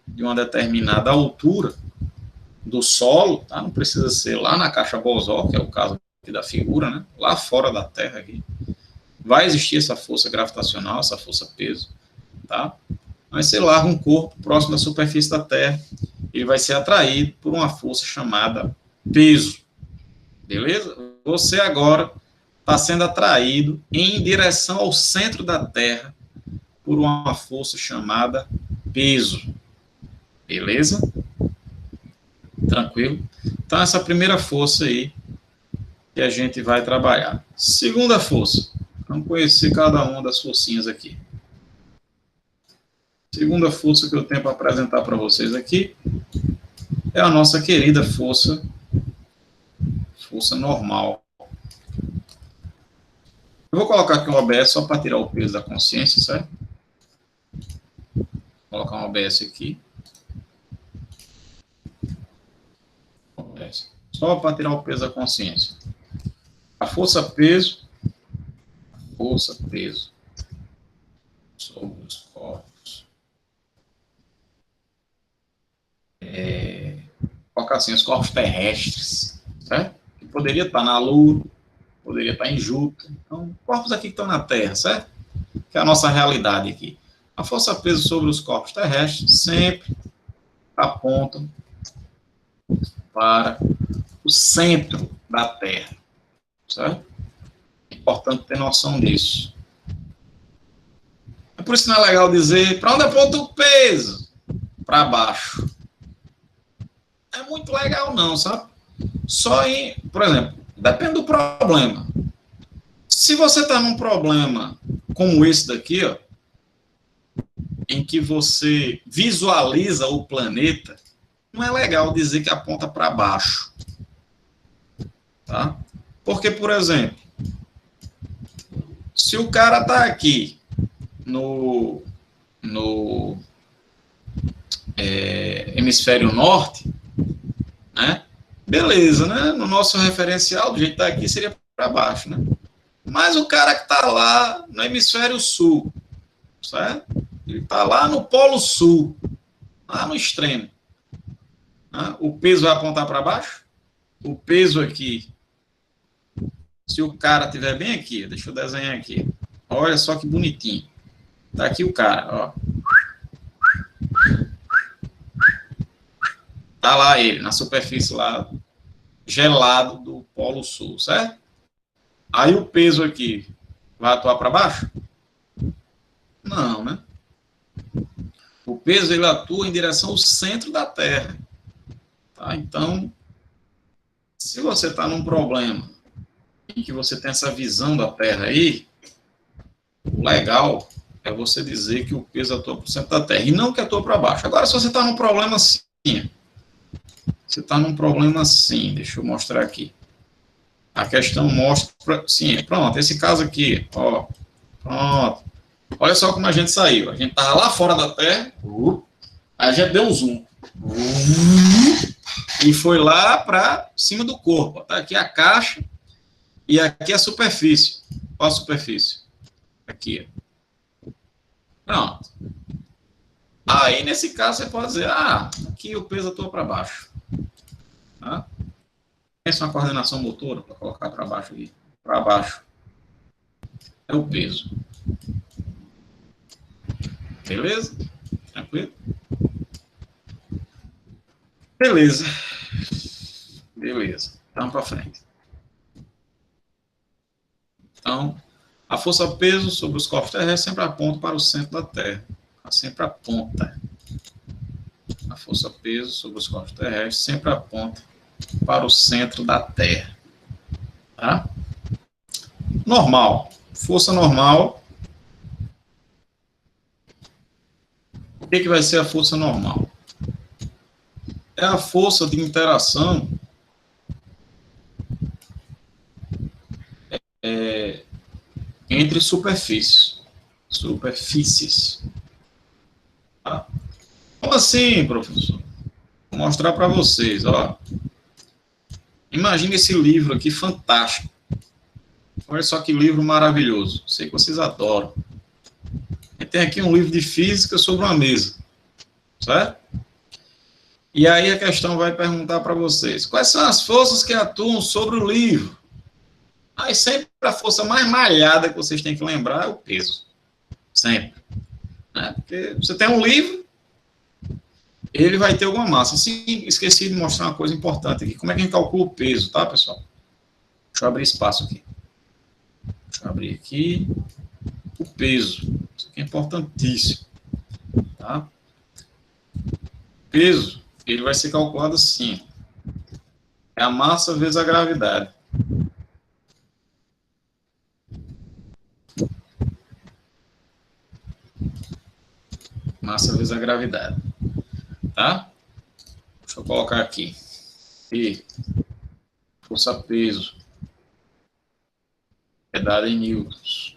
Speaker 1: de uma determinada altura do solo, tá? Não precisa ser lá na caixa Bosó, que é o caso aqui da figura, né? Lá fora da Terra aqui. Vai existir essa força gravitacional, essa força-peso, tá? Mas você larga um corpo próximo da superfície da Terra, ele vai ser atraído por uma força chamada peso, beleza? Você agora está sendo atraído em direção ao centro da Terra por uma força chamada peso, beleza? Tranquilo? Então, essa primeira força aí que a gente vai trabalhar. Segunda força, vamos conhecer cada uma das forcinhas aqui. Segunda força que eu tenho para apresentar para vocês aqui é a nossa querida força normal. Eu vou colocar aqui um OBS só para tirar o peso da consciência, certo? Vou colocar um OBS aqui. Só para tirar o peso da consciência. A força-peso sobre os corpos. Colocar assim, os corpos terrestres, certo? Que poderia estar na Lua, poderia estar em Júpiter. Então, corpos aqui que estão na Terra, certo? Que é a nossa realidade aqui. A força-peso sobre os corpos terrestres sempre apontam para o centro da Terra, certo? É importante ter noção disso. É por isso que não é legal dizer para onde aponta o peso? Para baixo. É muito legal não, sabe? Só em, por exemplo, depende do problema. Se você está num problema como esse daqui, ó, em que você visualiza o planeta, não é legal dizer que aponta para baixo. Tá? Porque, por exemplo, se o cara está aqui no hemisfério norte, né? Beleza, né? No nosso referencial, do jeito que está aqui, seria para baixo, né? Mas o cara que está lá no hemisfério sul, certo? Ele está lá no polo sul, lá no extremo. Né? O peso vai apontar para baixo? O peso aqui, se o cara estiver bem aqui, deixa eu desenhar aqui. Olha só que bonitinho. Está aqui o cara, ó. Está lá ele, na superfície lá, gelado do polo sul, certo? Aí o peso aqui vai atuar para baixo? Não, né? O peso ele atua em direção ao centro da Terra. Tá? Então, se você está num problema em que você tem essa visão da Terra aí, o legal é você dizer que o peso atua por cento da Terra, e não que atua para baixo. Agora, se você está num problema assim, deixa eu mostrar aqui. A questão mostra, sim, pronto, esse caso aqui, ó, pronto. Olha só como a gente saiu. A gente estava lá fora da Terra, aí a gente deu um zoom. E foi lá para cima do corpo. Tá aqui a caixa e aqui a superfície. Qual a superfície? Aqui. Pronto. Aí, nesse caso, você pode dizer, aqui o peso atua para baixo. Tá? Essa é uma coordenação motora para colocar para baixo aqui. Para baixo é o peso. Beleza? Tranquilo? Beleza. Vamos para frente. Então, a força-peso sobre os corpos terrestres sempre aponta para o centro da Terra. Sempre aponta. A força-peso sobre os corpos terrestres sempre aponta para o centro da Terra. Tá? Normal. Força normal. O que vai ser a força normal? É a força de interação entre superfícies. Tá? Como assim, professor? Vou mostrar para vocês. Ó. Imagina esse livro aqui fantástico. Olha só que livro maravilhoso. Sei que vocês adoram. E tem aqui um livro de física sobre uma mesa. Certo? E aí a questão vai perguntar para vocês, quais são as forças que atuam sobre o livro? Aí sempre a força mais malhada que vocês têm que lembrar é o peso. Sempre. Né? Porque você tem um livro, ele vai ter alguma massa. Sim, esqueci de mostrar uma coisa importante aqui. Como é que a gente calcula o peso, tá, pessoal? Deixa eu abrir espaço aqui. Deixa eu abrir aqui. O peso. Isso aqui é importantíssimo. Tá? Peso, ele vai ser calculado assim. É a massa vezes a gravidade. Massa vezes a gravidade. Tá? Deixa eu colocar aqui. E força-peso é dada em newtons.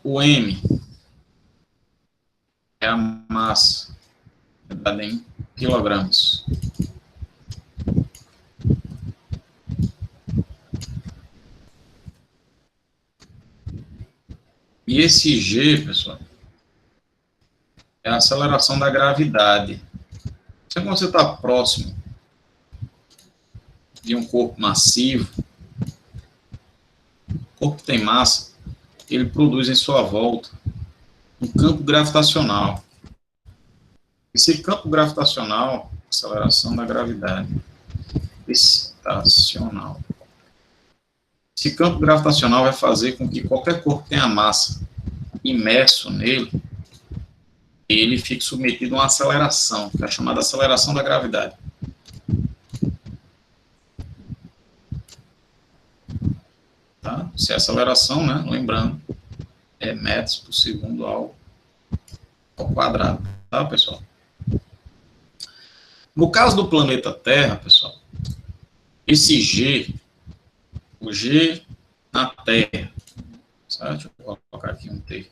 Speaker 1: O M é a massa, é dada em quilogramas. E esse G, pessoal, é a aceleração da gravidade. Quando você está próximo de um corpo massivo, o corpo que tem massa, ele produz em sua volta um campo gravitacional. Esse campo gravitacional, aceleração da gravidade, estacional. Esse campo gravitacional vai fazer com que qualquer corpo que tenha massa imerso nele, ele fique submetido a uma aceleração, que é chamada aceleração da gravidade. Tá? Se é aceleração, né? Lembrando, é metros por segundo ao quadrado, tá, pessoal? No caso do planeta Terra, pessoal, esse G, o G na Terra, certo? Deixa eu colocar aqui um T.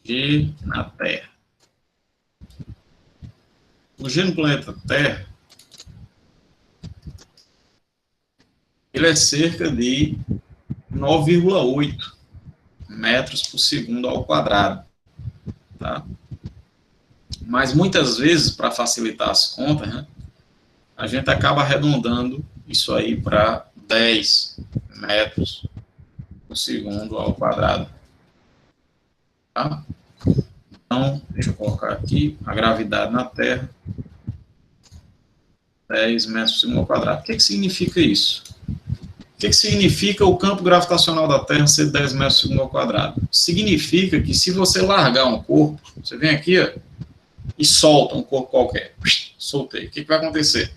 Speaker 1: G na Terra. O G no planeta Terra, ele é cerca de 9,8 metros por segundo ao quadrado, tá? Mas muitas vezes, para facilitar as contas, né, a gente acaba arredondando isso aí para 10 metros por segundo ao quadrado. Tá? Então, deixa eu colocar aqui a gravidade na Terra, 10 metros por segundo ao quadrado. O que significa isso? O que significa o campo gravitacional da Terra ser 10 metros por segundo ao quadrado? Significa que se você largar um corpo, você vem aqui, ó, e solta um corpo qualquer, soltei, o que vai acontecer?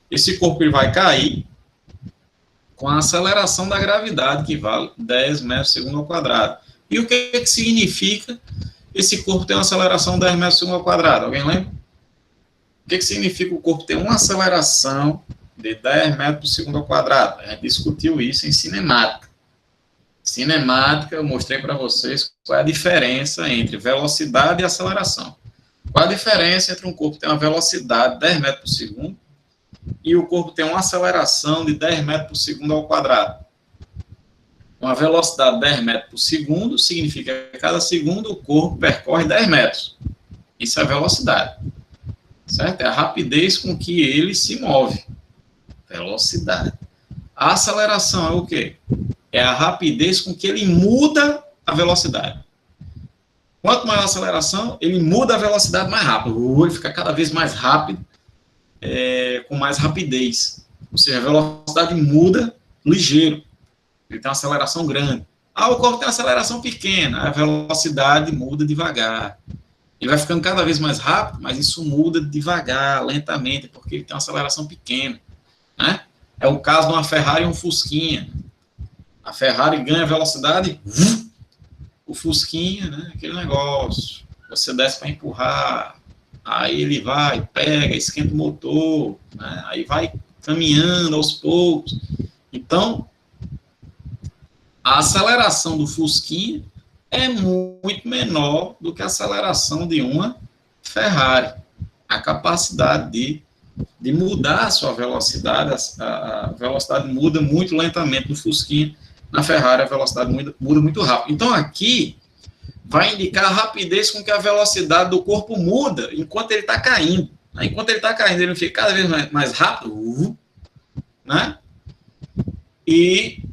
Speaker 1: Esse corpo ele vai cair com a aceleração da gravidade, que vale 10 metros por segundo ao quadrado. E o que significa esse corpo ter uma aceleração de 10 metros por segundo ao quadrado? Alguém lembra? O que significa o corpo ter uma aceleração de 10 metros por segundo ao quadrado? A gente discutiu isso em cinemática. Cinemática, eu mostrei para vocês qual é a diferença entre velocidade e aceleração. Qual a diferença entre um corpo que tem uma velocidade de 10 metros por segundo e o corpo tem uma aceleração de 10 metros por segundo ao quadrado? Uma velocidade de 10 metros por segundo significa que a cada segundo o corpo percorre 10 metros. Isso é velocidade. Certo? É a rapidez com que ele se move. Velocidade. A aceleração é o quê? É a rapidez com que ele muda a velocidade. Quanto maior a aceleração, ele muda a velocidade mais rápido. Ele fica cada vez mais rápido, com mais rapidez. Ou seja, a velocidade muda ligeiro. Ele tem uma aceleração grande. O corpo tem uma aceleração pequena. A velocidade muda devagar. Ele vai ficando cada vez mais rápido, mas isso muda devagar, lentamente, porque ele tem uma aceleração pequena. Né? É o caso de uma Ferrari e um Fusquinha. A Ferrari ganha velocidade, o Fusquinha, né, aquele negócio, você desce para empurrar, aí ele vai, pega, esquenta o motor, né, aí vai caminhando aos poucos. Então, a aceleração do Fusquinha é muito menor do que a aceleração de uma Ferrari. A capacidade de mudar a sua velocidade, a velocidade muda muito lentamente no Fusquinha. Na Ferrari, a velocidade muda muito rápido. Então, aqui, vai indicar a rapidez com que a velocidade do corpo muda enquanto ele está caindo. Enquanto ele está caindo, ele fica cada vez mais rápido, né? E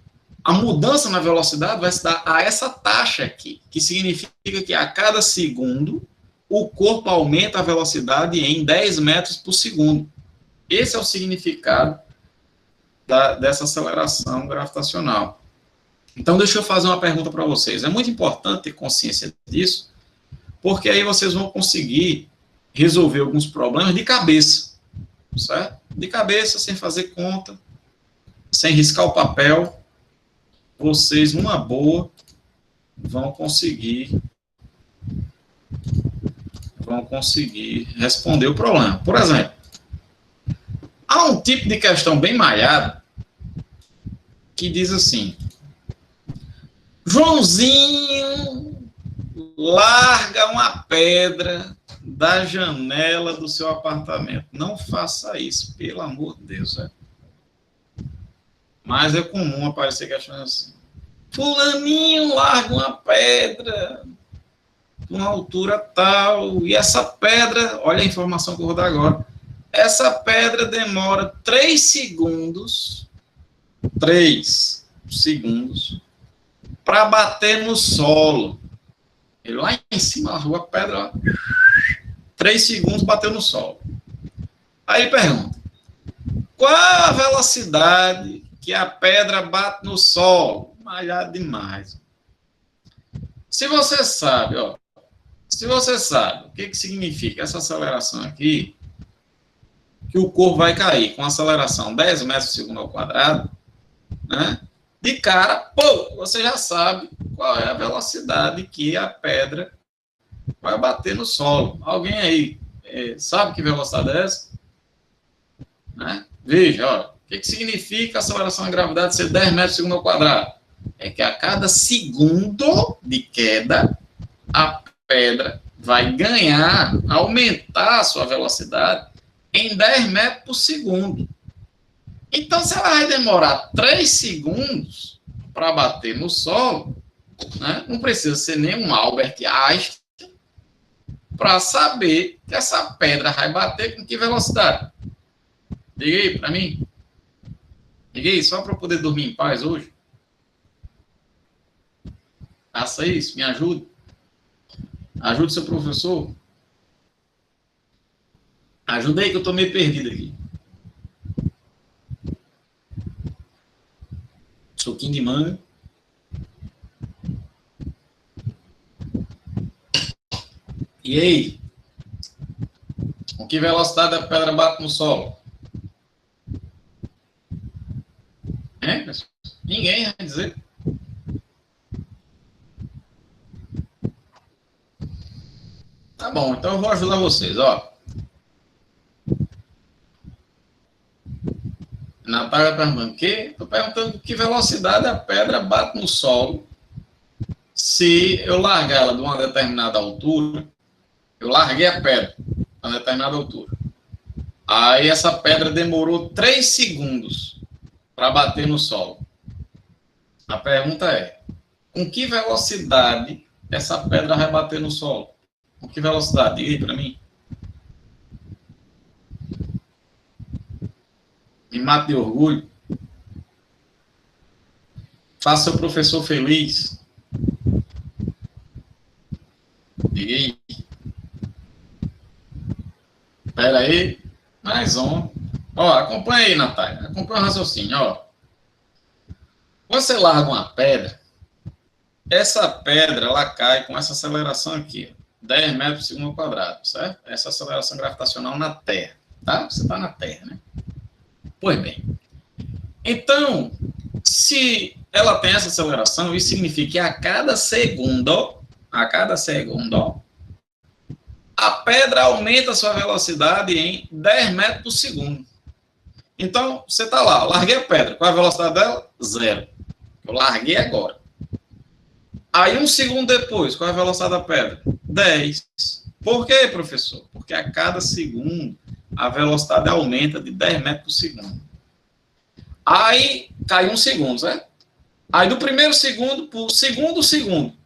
Speaker 1: a mudança na velocidade vai se dar a essa taxa aqui, que significa que a cada segundo, o corpo aumenta a velocidade em 10 metros por segundo. Esse é o significado dessa aceleração gravitacional. Então, deixa eu fazer uma pergunta para vocês. É muito importante ter consciência disso, porque aí vocês vão conseguir resolver alguns problemas de cabeça, certo? De cabeça, sem fazer conta, sem riscar o papel, vocês, numa boa, vão conseguir responder o problema. Por exemplo, há um tipo de questão bem malhada que diz assim: Joãozinho larga uma pedra da janela do seu apartamento. Não faça isso, pelo amor de Deus. Mas é comum aparecer questões assim. Fulaninho larga uma pedra de uma altura tal, e essa pedra, olha a informação que eu vou dar agora, essa pedra demora 3 segundos, 3 segundos, para bater no solo. Ele lá em cima largou a pedra, ó, 3 segundos bateu no solo. Aí ele pergunta: qual a velocidade que a pedra bate no solo? Malhado demais. Se você sabe, ó, o que significa essa aceleração aqui, que o corpo vai cair com aceleração 10 metros por segundo ao quadrado, né? De cara, pô, você já sabe qual é a velocidade que a pedra vai bater no solo. Alguém aí sabe que velocidade é essa? Né? Veja, ó, o que significa a aceleração da gravidade ser 10 metros por segundo ao quadrado? É que a cada segundo de queda, a pedra vai aumentar a sua velocidade em 10 metros por segundo. Então, se ela vai demorar 3 segundos para bater no solo, né, não precisa ser nenhum Albert Einstein para saber que essa pedra vai bater com que velocidade. Diga aí para mim. Diga aí, só para eu poder dormir em paz hoje. Faça isso, me ajude. Ajude seu professor. Ajuda aí que eu estou meio perdido aqui. suquinho de manga. E aí? Com que velocidade a pedra bate no solo? Hein, pessoal? Ninguém vai dizer. Tá bom, então eu vou ajudar vocês, ó. Natália perguntando, Tô perguntando que velocidade a pedra bate no solo se eu largar ela de uma determinada altura. Eu larguei a pedra a uma determinada altura. Aí essa pedra demorou 3 segundos para bater no solo. A pergunta é, com que velocidade essa pedra vai bater no solo? Com que velocidade? Diga aí para mim. Me mate de orgulho. Faça seu professor feliz. Diga aí. Espera aí. Mais um. Ó, acompanha aí, Natália. Acompanha o raciocínio, ó. Você larga uma pedra, essa pedra, ela cai com essa aceleração aqui, 10 metros por segundo ao quadrado, certo? Essa aceleração gravitacional na Terra, tá? Você está na Terra, né? Pois bem. Então, se ela tem essa aceleração, isso significa que a cada segundo, a pedra aumenta a sua velocidade em 10 metros por segundo. Então, você está lá, larguei a pedra. Qual é a velocidade dela? 0. Eu larguei agora. Aí, 1 segundo depois, qual é a velocidade da pedra? 10. Por quê, professor? Porque a cada segundo, a velocidade aumenta de 10 metros por segundo. Aí, cai 1 segundo, certo? Aí, do primeiro segundo para o segundo,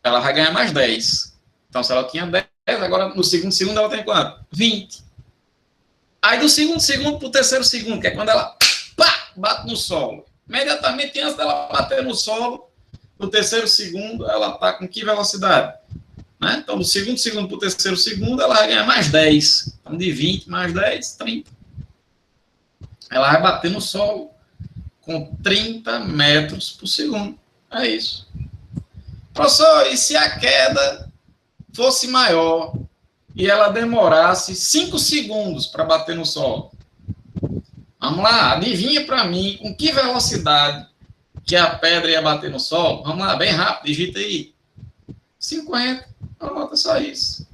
Speaker 1: ela vai ganhar mais 10. Então, se ela tinha 10, agora no segundo segundo ela tem quanto? 20. Aí, do segundo para o terceiro segundo, que é quando ela bate no solo. Imediatamente antes dela bater no solo, no terceiro segundo, ela está com que velocidade? Né? Então, do segundo para o terceiro segundo, ela vai ganhar mais 10. Então, de 20 mais 10, 30. Ela vai bater no solo com 30 metros por segundo. É isso. Professor, e se a queda fosse maior e ela demorasse 5 segundos para bater no solo? Vamos lá, adivinha para mim com que velocidade que a pedra ia bater no solo? Vamos lá, bem rápido, digita aí. 50. Pronto, é só isso.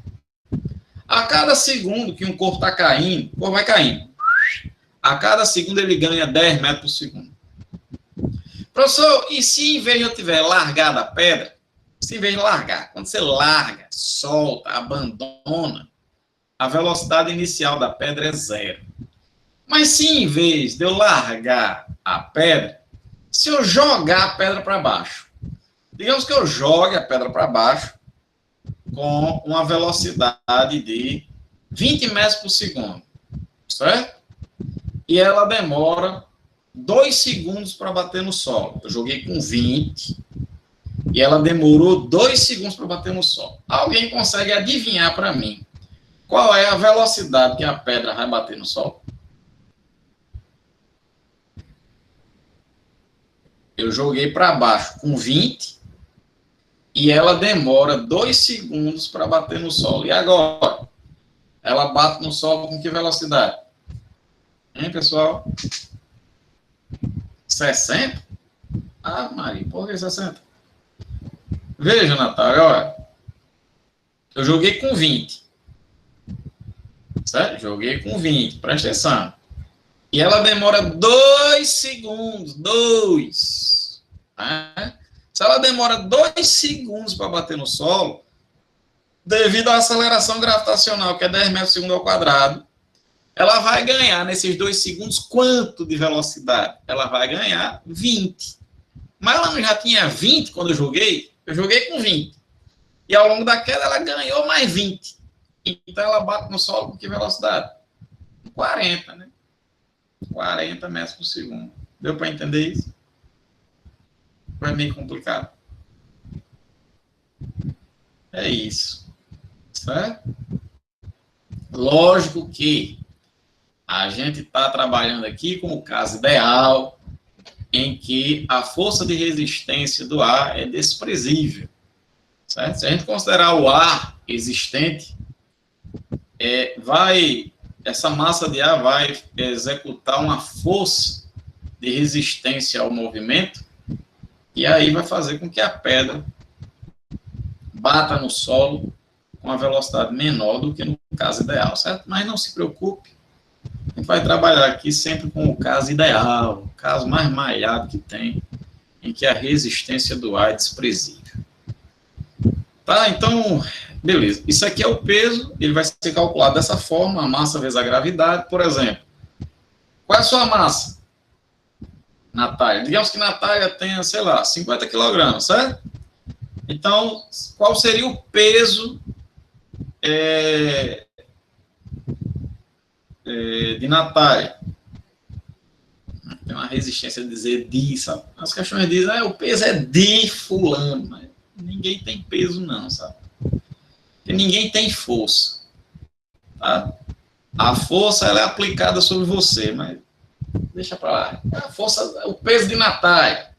Speaker 1: A cada segundo que um corpo está caindo, o corpo vai caindo. A cada segundo ele ganha 10 metros por segundo. Professor, e se em vez de eu tiver largado a pedra, se em vez de largar, quando você larga, solta, abandona, a velocidade inicial da pedra é 0. Mas se em vez de eu largar a pedra, se eu jogar a pedra para baixo, digamos que eu jogue a pedra para baixo com uma velocidade de 20 metros por segundo, certo? E ela demora 2 segundos para bater no solo. Eu joguei com 20 e ela demorou 2 segundos para bater no solo. Alguém consegue adivinhar para mim qual é a velocidade que a pedra vai bater no solo? Eu joguei para baixo com 20 e ela demora 2 segundos para bater no solo. E agora? Ela bate no solo com que velocidade? Hein, pessoal? 60? Ah, Maria, por que 60? Veja, Natália, olha. Eu joguei com 20. Certo? Joguei com 20, presta atenção. E ela demora 2 segundos. 2. Tá? Se ela demora 2 segundos para bater no solo, devido à aceleração gravitacional, que é 10 metros por segundo ao quadrado, ela vai ganhar nesses 2 segundos quanto de velocidade? Ela vai ganhar 20. Mas ela não já tinha 20 quando eu joguei? Eu joguei com 20. E ao longo da queda ela ganhou mais 20. Então ela bate no solo com que velocidade? 40, né? 40 metros por segundo. Deu para entender isso? Foi meio complicado. É isso. Certo? Lógico que a gente está trabalhando aqui com o caso ideal em que a força de resistência do ar é desprezível, certo? Se a gente considerar o ar existente, essa massa de ar vai executar uma força de resistência ao movimento, e aí vai fazer com que a pedra bata no solo com uma velocidade menor do que no caso ideal, certo? Mas não se preocupe, a gente vai trabalhar aqui sempre com o caso ideal, o caso mais malhado que tem, em que a resistência do ar é desprezível. Tá, então, beleza. Isso aqui é o peso, ele vai ser calculado dessa forma, a massa vezes a gravidade. Por exemplo, qual é a sua massa, Natália? Digamos que Natália tenha, sei lá, 50 kg, certo? Então, qual seria o peso de Natália? Tem uma resistência a dizer de, sabe? As questões dizem, o peso é de fulano, mas ninguém tem peso não, sabe? Porque ninguém tem força, tá? A força, ela é aplicada sobre você, mas deixa para lá. A força, o peso de Natália.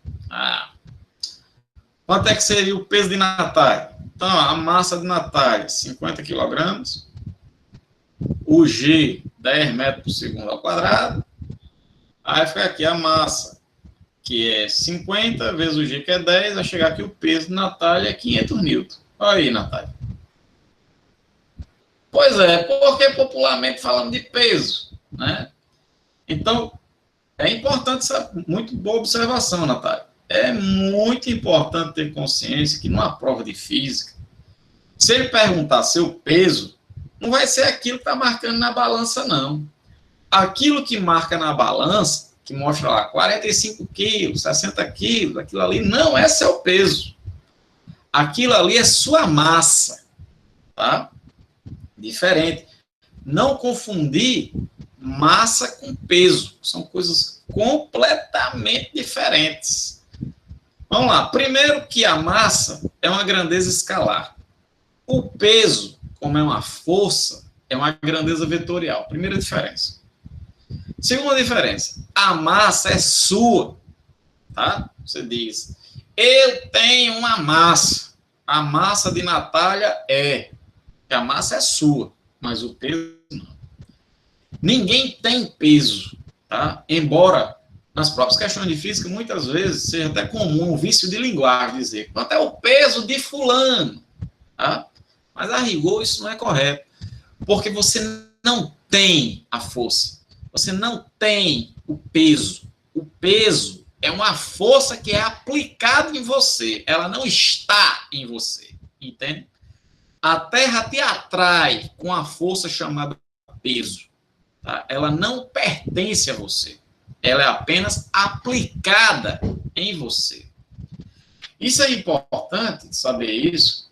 Speaker 1: Quanto é que seria o peso de Natália? Então, a massa de Natália, 50 kg. O G, 10 metros por segundo ao quadrado. Aí fica aqui a massa, que é 50, vezes o G, que é 10, vai chegar aqui o peso de Natália é 500 newtons. Olha aí, Natália. Pois é, porque popularmente falamos de peso, né? Então, é importante, muito boa observação, Natália. É muito importante ter consciência que numa prova de física, se ele perguntar seu peso, não vai ser aquilo que está marcando na balança, não. Aquilo que marca na balança, que mostra lá 45 quilos, 60 quilos, aquilo ali não é seu peso. Aquilo ali é sua massa, tá? Diferente. Não confundir massa com peso. São coisas completamente diferentes. Vamos lá. Primeiro que a massa é uma grandeza escalar. O peso, como é uma força, é uma grandeza vetorial. Primeira diferença. Segunda diferença, a massa é sua, tá? Você diz, eu tenho uma massa, a massa de Natália a massa é sua, mas o peso não. Ninguém tem peso, tá? Embora nas próprias questões de física, muitas vezes, seja até comum, um vício de linguagem dizer, quanto é o peso de fulano, tá? Mas a rigor isso não é correto, porque você não tem a força. Você não tem o peso. O peso é uma força que é aplicada em você. Ela não está em você. Entende? A Terra te atrai com a força chamada peso. Tá? Ela não pertence a você. Ela é apenas aplicada em você. Isso é importante saber isso.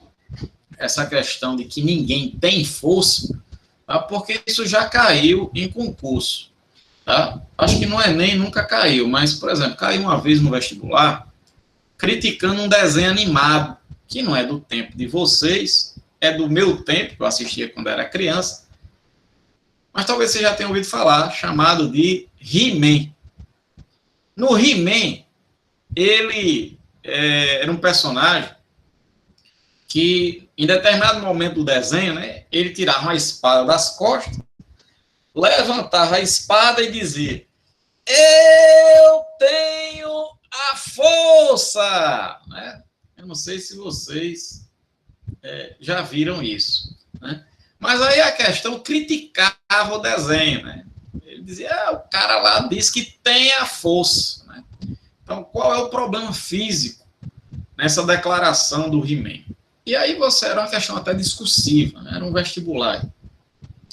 Speaker 1: Essa questão de que ninguém tem força, tá? Porque isso já caiu em concurso. Tá? Acho que no Enem nunca caiu, mas, por exemplo, caiu uma vez no vestibular criticando um desenho animado, que não é do tempo de vocês, é do meu tempo, que eu assistia quando era criança, mas talvez você já tenha ouvido falar, chamado de He-Man. No He-Man, ele era um personagem que, em determinado momento do desenho, né, ele tirava uma espada das costas, levantava a espada e dizia, eu tenho a força, né? Eu não sei se vocês já viram isso, né? Mas aí a questão criticava o desenho, né? Ele dizia, o cara lá diz que tem a força, né? Então, qual é o problema físico nessa declaração do He-Man? E aí era uma questão até discursiva, né? Era um vestibular,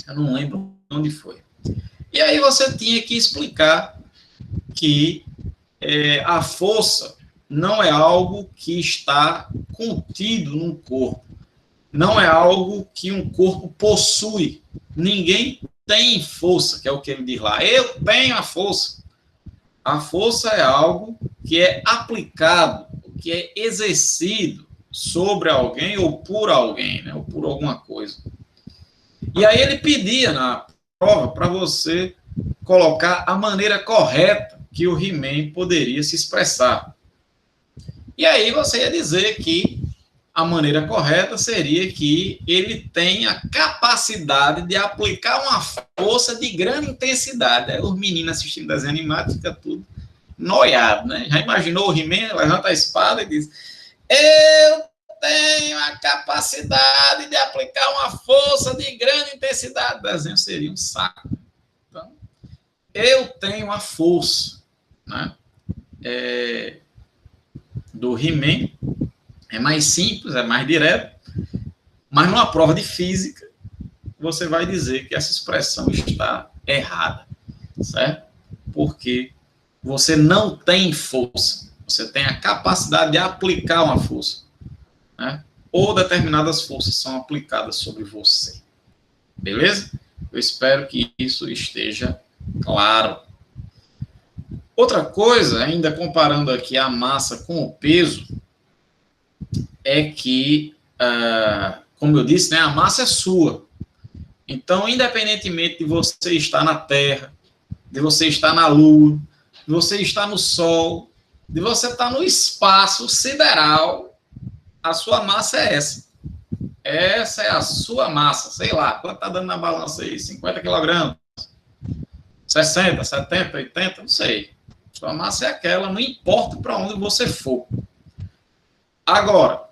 Speaker 1: eu não lembro onde foi. E aí você tinha que explicar que a força não é algo que está contido num corpo. Não é algo que um corpo possui. Ninguém tem força, que é o que ele diz lá. Eu tenho a força. A força é algo que é aplicado, que é exercido sobre alguém ou por alguém, né? Ou por alguma coisa. E aí ele pedia na prova para você colocar a maneira correta que o He-Man poderia se expressar. E aí você ia dizer que a maneira correta seria que ele tem a capacidade de aplicar uma força de grande intensidade. Aí os meninos assistindo desenho animado fica tudo noiado, né? Já imaginou o He-Man levanta a espada e diz: eu tenho a capacidade de aplicar uma força de grande intensidade. O desenho seria um saco. Então, eu tenho a força, né? Do He-Man. É mais simples, é mais direto, mas numa prova de física, você vai dizer que essa expressão está errada, certo? Porque você não tem força, você tem a capacidade de aplicar uma força, né? Ou determinadas forças são aplicadas sobre você. Beleza? Eu espero que isso esteja claro. Outra coisa, ainda comparando aqui a massa com o peso, é que, como eu disse, né, a massa é sua. Então, independentemente de você estar na Terra, de você estar na Lua, de você estar no Sol, de você estar no espaço sideral, a sua massa é essa. Essa é a sua massa. Sei lá, quanto está dando na balança aí? 50 quilogramas? 60, 70, 80? Não sei. Sua massa é aquela, não importa para onde você for. Agora,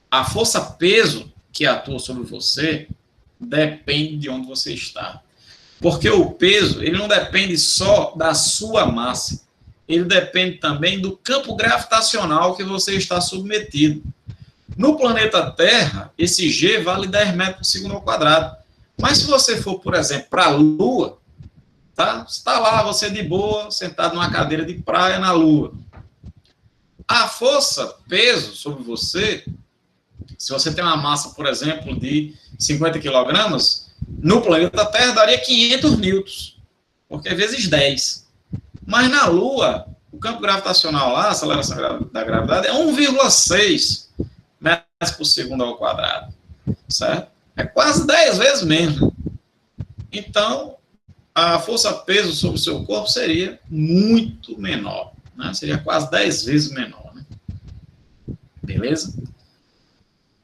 Speaker 1: a força-peso que atua sobre você depende de onde você está. Porque o peso, ele não depende só da sua massa. Ele depende também do campo gravitacional que você está submetido. No planeta Terra, esse G vale 10 metros por segundo ao quadrado. Mas se você for, por exemplo, para a Lua, tá? Você está lá, você de boa, sentado numa cadeira de praia na Lua. A força-peso sobre você, se você tem uma massa, por exemplo, de 50 quilogramas, no planeta Terra daria 500 newtons, porque é vezes 10. Mas na Lua, o campo gravitacional lá, a aceleração da gravidade, é 1,6 metros por segundo ao quadrado, certo? É quase 10 vezes menos. Então, a força-peso sobre o seu corpo seria muito menor, né? Seria quase 10 vezes menor, né? Beleza?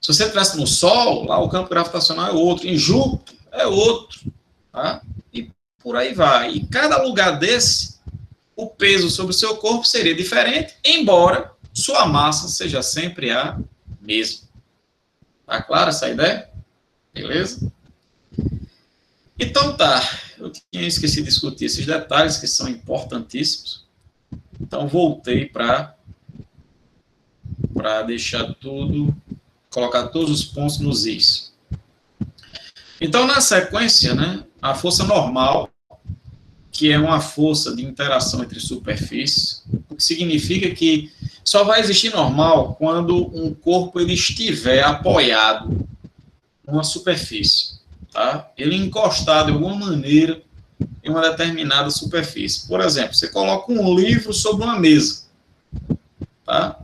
Speaker 1: Se você estivesse no Sol, lá o campo gravitacional é outro, em Júpiter é outro, tá? E por aí vai. E cada lugar desse, o peso sobre o seu corpo seria diferente, embora sua massa seja sempre a mesma. Tá clara essa ideia? Beleza? Então tá, eu tinha esquecido de discutir esses detalhes que são importantíssimos. Então voltei para deixar tudo, colocar todos os pontos nos is. Então, na sequência, né, a força normal, que é uma força de interação entre superfícies, o que significa que só vai existir normal quando um corpo ele estiver apoiado numa superfície, tá? Ele encostado de alguma maneira em uma determinada superfície. Por exemplo, você coloca um livro sobre uma mesa, tá?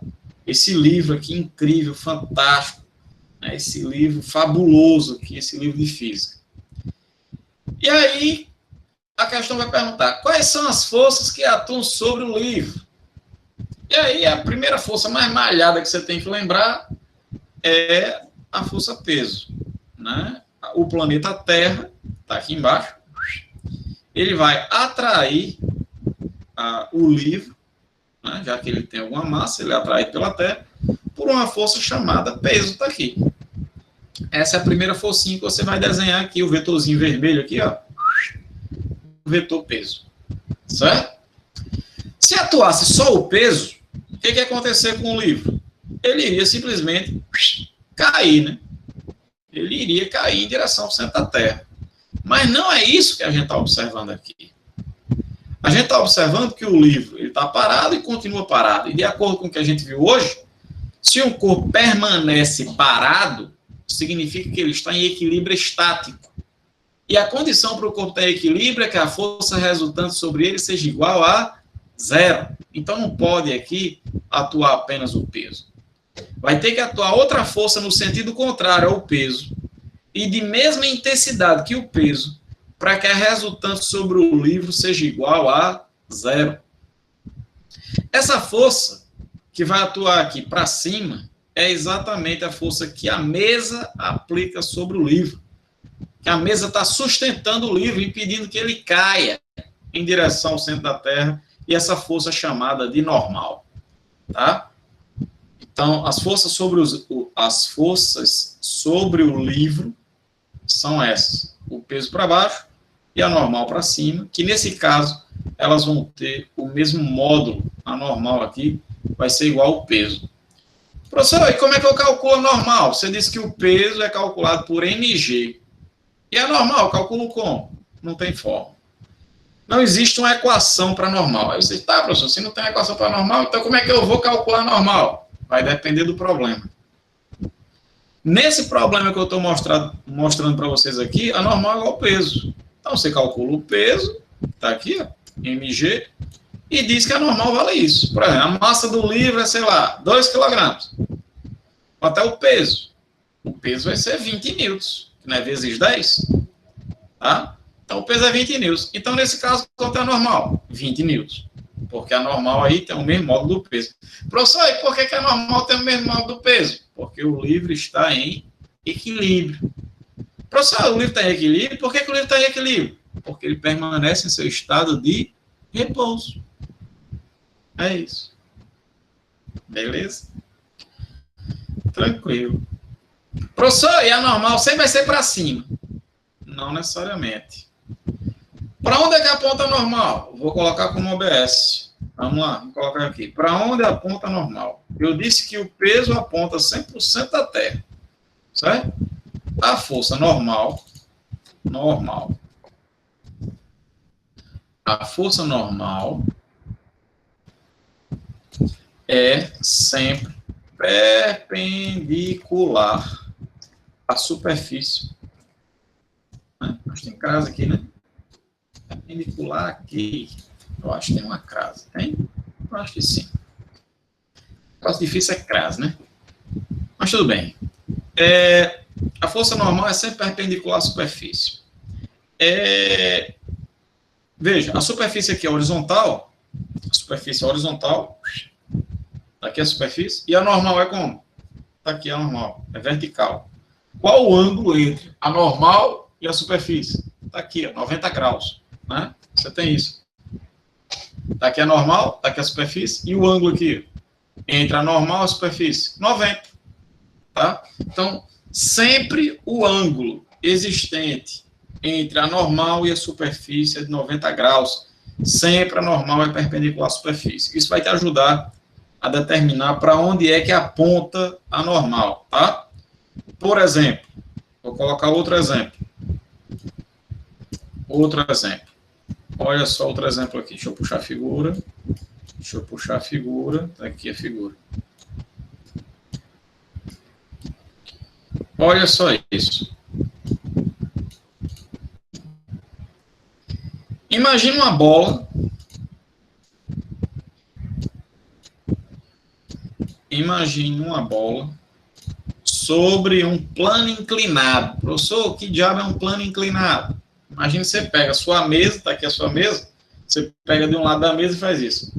Speaker 1: Esse livro aqui incrível, fantástico, né? Esse livro fabuloso aqui, esse livro de física. E aí a questão vai perguntar, quais são as forças que atuam sobre o livro? E aí a primeira força mais malhada que você tem que lembrar é a força-peso, né? O planeta Terra, está aqui embaixo, ele vai atrair o livro, né? Já que ele tem alguma massa, ele é atraído pela Terra, por uma força chamada peso, está aqui. Essa é a primeira forcinha que você vai desenhar aqui, o vetorzinho vermelho aqui, ó, o vetor peso, certo? Se atuasse só o peso, o que ia acontecer com o livro? Ele iria simplesmente cair, né? Ele iria cair em direção ao centro da Terra. Mas não é isso que a gente está observando aqui. A gente está observando que o livro está parado e continua parado. E de acordo com o que a gente viu hoje, se um corpo permanece parado, significa que ele está em equilíbrio estático. E a condição para o corpo ter equilíbrio é que a força resultante sobre ele seja igual a zero. Então não pode aqui atuar apenas o peso. Vai ter que atuar outra força no sentido contrário ao peso e de mesma intensidade que o peso para que a resultante sobre o livro seja igual a zero. Essa força que vai atuar aqui para cima é exatamente a força que a mesa aplica sobre o livro. Que a mesa está sustentando o livro, impedindo que ele caia em direção ao centro da Terra, e essa força é chamada de normal. Tá? Então, as forças sobre o livro são essas. O peso para baixo e a normal para cima, que nesse caso, elas vão ter o mesmo módulo. A normal aqui vai ser igual ao peso. Professor, e como é que eu calculo a normal? Você disse que o peso é calculado por mg. E a normal, eu calculo como? Não tem forma. Não existe uma equação para normal. Aí você, tá, professor, se não tem equação para normal, então como é que eu vou calcular a normal? Vai depender do problema. Nesse problema que eu estou mostrando para vocês aqui, a normal é igual ao peso. Então, você calcula o peso, está aqui, ó, mg, e diz que a normal vale isso. Por exemplo, a massa do livro é, sei lá, 2 kg. Quanto é o peso? O peso vai ser 20 newtons, que não é vezes 10, tá? Então, o peso é 20 newtons. Então, nesse caso, quanto é a normal? 20 newtons. Porque a normal aí tem o mesmo módulo do peso. Professor, e por que a normal tem o mesmo módulo do peso? Porque o livro está em equilíbrio. Professor, o livro está em equilíbrio? Por que o livro está em equilíbrio? Porque ele permanece em seu estado de repouso. É isso. Beleza? Tranquilo. Professor, e a normal sempre vai ser para cima? Não necessariamente. Para onde é que aponta a normal? Vou colocar como OBS. Vamos lá, vou colocar aqui. Para onde aponta a normal? Eu disse que o peso aponta 100% da Terra. Certo? A força normal. A força normal é sempre perpendicular à superfície. Mas tem crase aqui, né? Perpendicular aqui. Eu acho que tem uma crase. Tem? Eu acho que sim. O caso difícil é crase, né? Mas tudo bem. A força normal é sempre perpendicular à superfície. Veja, a superfície aqui é horizontal. A superfície é horizontal. Aqui é a superfície. E a normal é como? Aqui é a normal. É vertical. Qual o ângulo entre a normal e a superfície? Está aqui, ó, 90 graus. Né? Você tem isso. Está aqui a normal, está aqui a superfície. E o ângulo aqui? Entre a normal e a superfície? 90. Tá? Então, sempre o ângulo existente entre a normal e a superfície é de 90 graus. Sempre a normal é perpendicular à superfície. Isso vai te ajudar a determinar para onde é que aponta a normal, tá? Por exemplo, vou colocar outro exemplo. Olha só outro exemplo aqui. Deixa eu puxar a figura. Tá aqui a figura. Olha só isso. Imagina uma bola. Sobre um plano inclinado. Professor, que diabo é um plano inclinado? Imagina que você pega a sua mesa, está aqui a sua mesa, você pega de um lado da mesa e faz isso.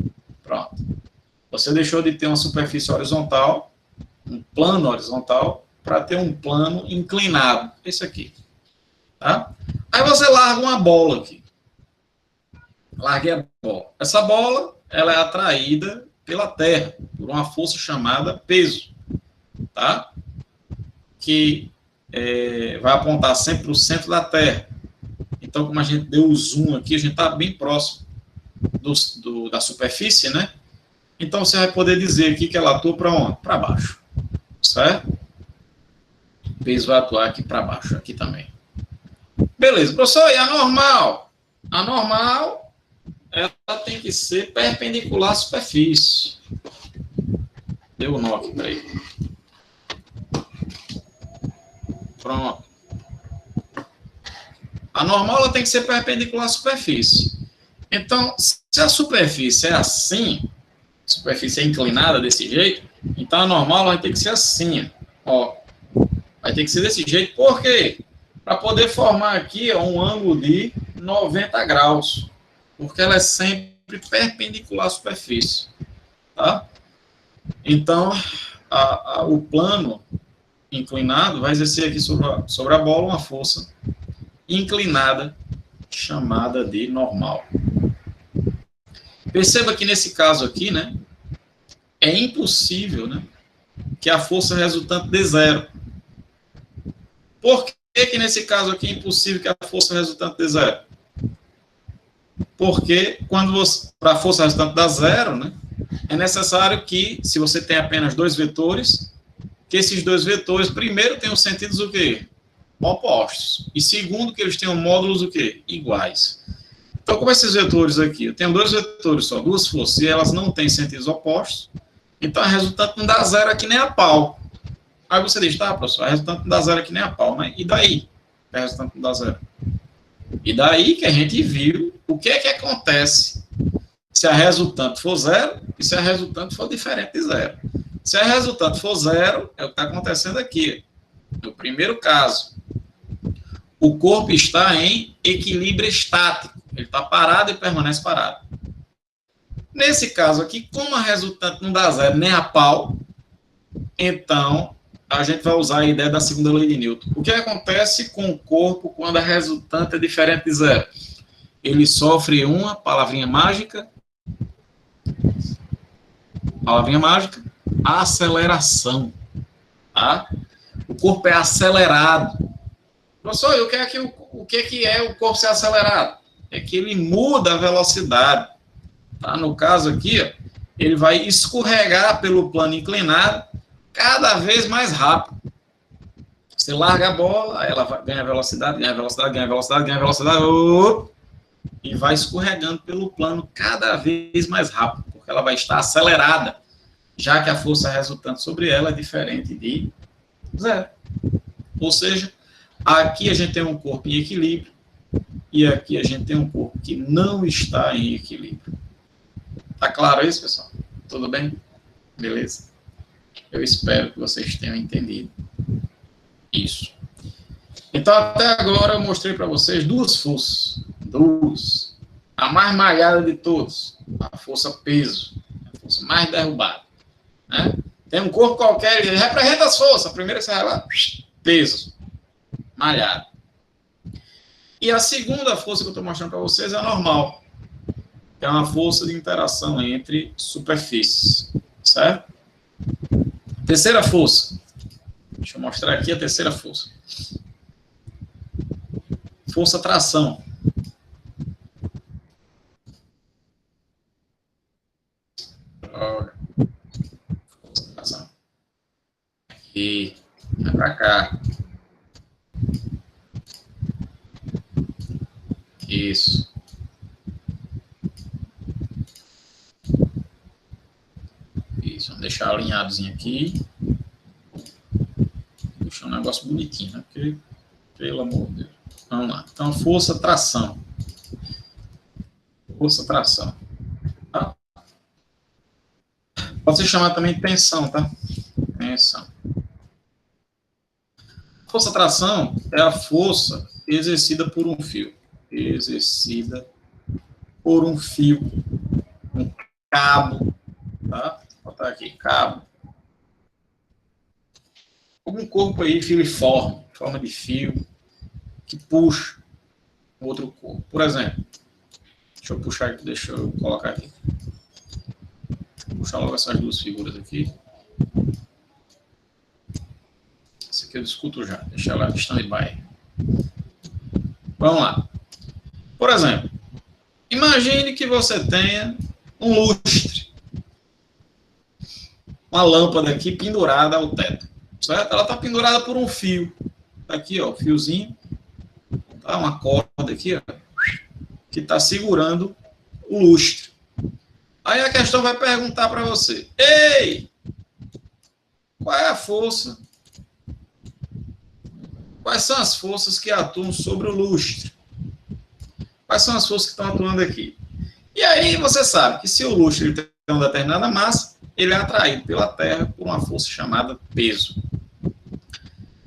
Speaker 1: Pronto. Você deixou de ter uma superfície horizontal, um plano horizontal, para ter um plano inclinado. Esse aqui. Tá? Aí você larga uma bola aqui. Larguei a bola. Essa bola, ela é atraída pela Terra, por uma força chamada peso. Tá? Que vai apontar sempre para o centro da Terra. Então, como a gente deu o zoom aqui, a gente está bem próximo da superfície, né? Então, você vai poder dizer aqui que ela atua para onde? Para baixo. Certo? O peso vai atuar aqui para baixo, aqui também. Beleza. Professor, e a normal? A normal, ela tem que ser perpendicular à superfície. Deu um nó aqui, peraí. Pronto. A normal ela tem que ser perpendicular à superfície. Então, se a superfície é assim, a superfície é inclinada desse jeito, então a normal vai ter que ser assim, ó. Vai ter que ser desse jeito, por quê? para poder formar aqui um ângulo de 90 graus, porque ela é sempre perpendicular à superfície, tá? Então, o plano inclinado vai exercer aqui sobre a bola uma força inclinada, chamada de normal. Perceba que nesse caso aqui, né, é impossível, né, que a força resultante dê zero. Por que nesse caso aqui é impossível que a força resultante dê zero? Porque para a força resultante dar zero, né, é necessário que, se você tem apenas dois vetores, que esses dois vetores, primeiro, tenham sentidos o quê? Opostos. E segundo, que eles tenham módulos o quê? Iguais. Então, como esses vetores aqui, eu tenho dois vetores só, duas forças, e elas não têm sentidos opostos, então a resultante não dá zero aqui nem a pau. Aí você diz, tá, professor, a resultante não dá zero aqui nem a pau, né? E daí? A resultante não dá zero. E daí que a gente viu o que é que acontece se a resultante for zero e se a resultante for diferente de zero. Se a resultante for zero, é o que está acontecendo aqui. No primeiro caso, o corpo está em equilíbrio estático. Ele está parado e permanece parado. Nesse caso aqui, como a resultante não dá zero nem a pau, então a gente vai usar a ideia da segunda lei de Newton. O que acontece com o corpo quando a resultante é diferente de zero? Ele sofre uma palavrinha mágica, aceleração. Tá? O corpo é acelerado. Professor, o que é o corpo ser acelerado? É que ele muda a velocidade. Tá? No caso aqui, ó, ele vai escorregar pelo plano inclinado cada vez mais rápido. Você larga a bola, ela ganha velocidade, e vai escorregando pelo plano cada vez mais rápido, porque ela vai estar acelerada, já que a força resultante sobre ela é diferente de zero. Ou seja, aqui a gente tem um corpo em equilíbrio e aqui a gente tem um corpo que não está em equilíbrio. Tá claro isso, pessoal? Tudo bem? Beleza? Eu espero que vocês tenham entendido isso. Então, até agora eu mostrei para vocês duas forças. Duas. A mais malhada de todas, a força peso, a força mais derrubada. Né? Tem um corpo qualquer, ele representa as forças. A primeira que você vai lá, peso, malhado. E a segunda força que eu estou mostrando para vocês é a normal, que é uma força de interação entre superfícies, certo? Terceira força. Deixa eu mostrar aqui a terceira força. Força tração. Força tração. Aqui. Vai para cá. Isso. Isso. Vamos deixar alinhadozinho aqui. Deixar um negócio bonitinho, né? Porque, pelo amor de Deus. Vamos lá. Então, força tração. Força tração. Tá? Pode ser chamado também de tensão, tá? Tensão. Força tração é a força exercida por um fio. Exercida por um fio. Um cabo. Tá? Vou botar aqui, cabo. Algum corpo aí filiforme, forma de fio, que puxa outro corpo. Por exemplo, deixa eu colocar aqui. Vou puxar logo essas duas figuras aqui. Essa aqui eu discuto já, deixa ela em stand-by. Vamos lá. Por exemplo, imagine que você tenha um lustre. Uma lâmpada aqui pendurada ao teto. Certo? Ela está pendurada por um fio. Aqui, ó, o fiozinho. Tá? Uma corda aqui, ó, que está segurando o lustre. Aí a questão vai perguntar para você: ei, qual é a força? Quais são as forças que atuam sobre o lustre? Quais são as forças que estão atuando aqui? E aí você sabe que se o lustre tem uma determinada massa, ele é atraído pela Terra por uma força chamada peso.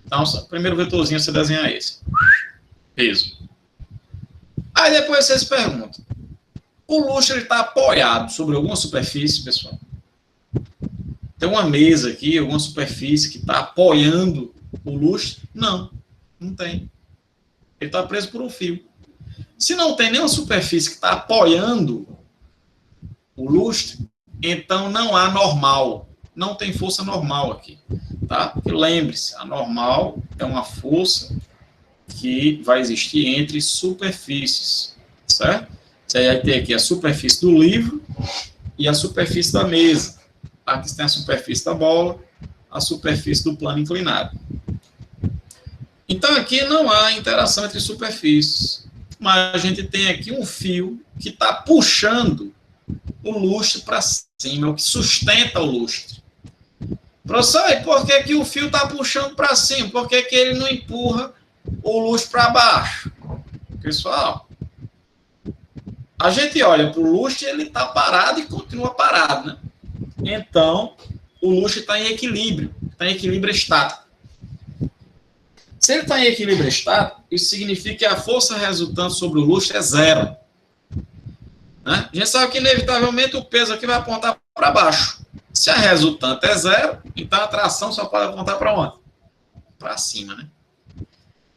Speaker 1: Então, o primeiro vetorzinho você desenha esse. Peso. Aí depois vocês perguntam, o lustre está apoiado sobre alguma superfície, pessoal? Tem uma mesa aqui, alguma superfície que está apoiando o lustre? Não, não tem. Ele está preso por um fio. Se não tem nenhuma superfície que está apoiando o lustre, então não há normal. Não tem força normal aqui. Tá? Lembre-se, a normal é uma força que vai existir entre superfícies. Certo? Você vai ter aqui a superfície do livro e a superfície da mesa. Aqui tem a superfície da bola, a superfície do plano inclinado. Então, aqui não há interação entre superfícies. Mas a gente tem aqui um fio que está puxando o lustre para cima, é o que sustenta o lustre. Professor, e por que o fio está puxando para cima? Por que ele não empurra o lustre para baixo? Pessoal, a gente olha para o lustre e ele está parado e continua parado, né? Então, o lustre está em equilíbrio estático. Se ele está em equilíbrio estático, isso significa que a força resultante sobre o lustre é zero. Né? A gente sabe que, inevitavelmente, o peso aqui vai apontar para baixo. Se a resultante é zero, então a tração só pode apontar para onde? Para cima, né?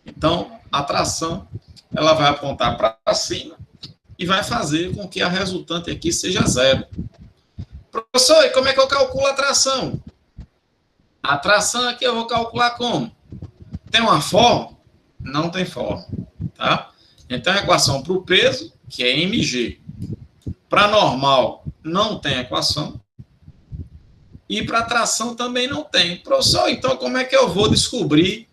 Speaker 1: Então, a tração ela vai apontar para cima e vai fazer com que a resultante aqui seja zero. Professor, e como é que eu calculo a tração? A tração aqui eu vou calcular como? Tem uma forma? Não tem forma. Tá? Então, a equação para o peso, que é mg. Para normal, não tem equação. E para tração também não tem. Professor, então como é que eu vou descobrir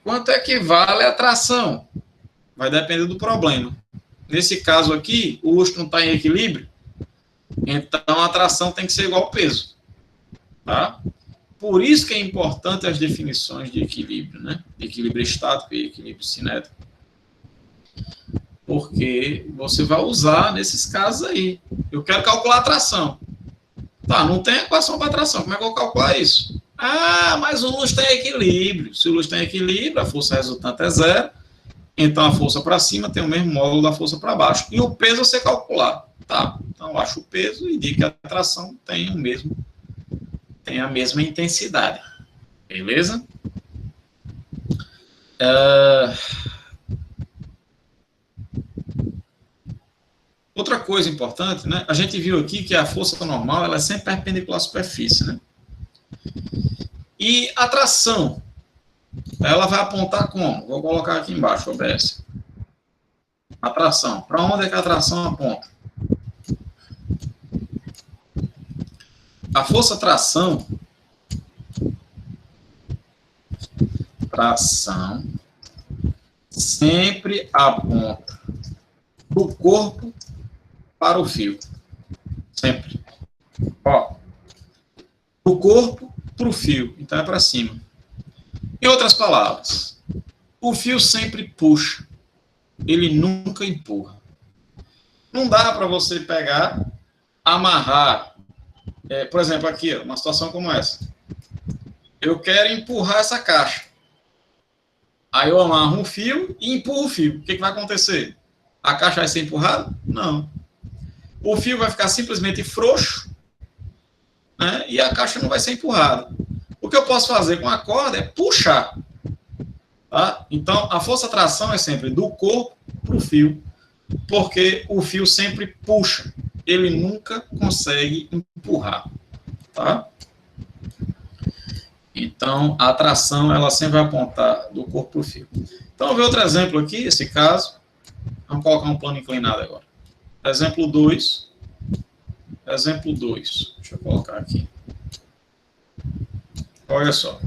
Speaker 1: quanto é que vale a tração? Vai depender do problema. Nesse caso aqui, o lustre não está em equilíbrio, então a tração tem que ser igual ao peso. Tá? Por isso que é importante as definições de equilíbrio, né? De equilíbrio estático e equilíbrio cinético. Porque você vai usar nesses casos aí. Eu quero calcular a tração. Tá, não tem equação para tração. Como é que eu vou calcular isso? Ah, mas o lustre tem equilíbrio. Se o lustre tem equilíbrio, a força resultante é zero. Então, a força para cima tem o mesmo módulo da força para baixo. E o peso você calcular. Tá? Então, eu acho o peso e digo que a tração tem a mesma intensidade. Beleza? Outra coisa importante, né? A gente viu aqui que a força normal ela é sempre perpendicular à superfície, né? E a tração, ela vai apontar como? Vou colocar aqui embaixo, OBS. A tração. Para onde é que a tração aponta? A força tração sempre aponta do corpo para o fio. Sempre. Ó. Do corpo para o fio. Então é para cima. Em outras palavras, o fio sempre puxa. Ele nunca empurra. Não dá para você pegar, amarrar. Por exemplo, aqui, ó, uma situação como essa. Eu quero empurrar essa caixa. Aí eu amarro um fio e empurro o fio. O que vai acontecer? A caixa vai ser empurrada? Não. O fio vai ficar simplesmente frouxo, né? E a caixa não vai ser empurrada. O que eu posso fazer com a corda é puxar. Tá? Então, a força-tração é sempre do corpo para o fio, porque o fio sempre puxa. Ele nunca consegue empurrar. Tá? Então, a tração ela sempre vai apontar do corpo para o fio. Então, vamos ver outro exemplo aqui, esse caso. Vamos colocar um plano inclinado agora. Exemplo 2. Exemplo 2. Deixa eu colocar aqui. Olha só.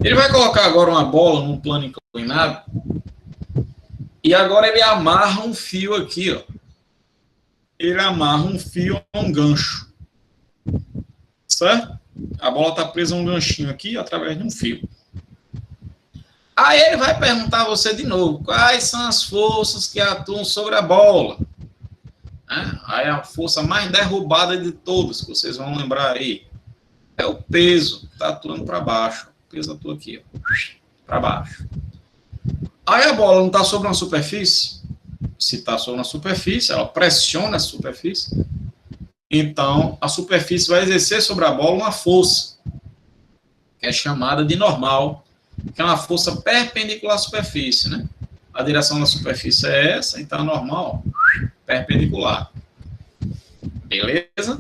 Speaker 1: Ele vai colocar agora uma bola num plano inclinado. E agora ele amarra um fio aqui, ó. Ele amarra um fio a um gancho. Certo? A bola está presa a um ganchinho aqui, através de um fio. Aí ele vai perguntar a você de novo, quais são as forças que atuam sobre a bola? Aí a força mais derrubada de todas, que vocês vão lembrar aí. é o peso que está atuando para baixo. O peso atua aqui, para baixo. Aí a bola não está sobre uma superfície? Se está sobre uma superfície, ela pressiona a superfície. Então, a superfície vai exercer sobre a bola uma força, que é chamada de normal, que é uma força perpendicular à superfície, né? A direção da superfície é essa, então a normal, perpendicular. Beleza?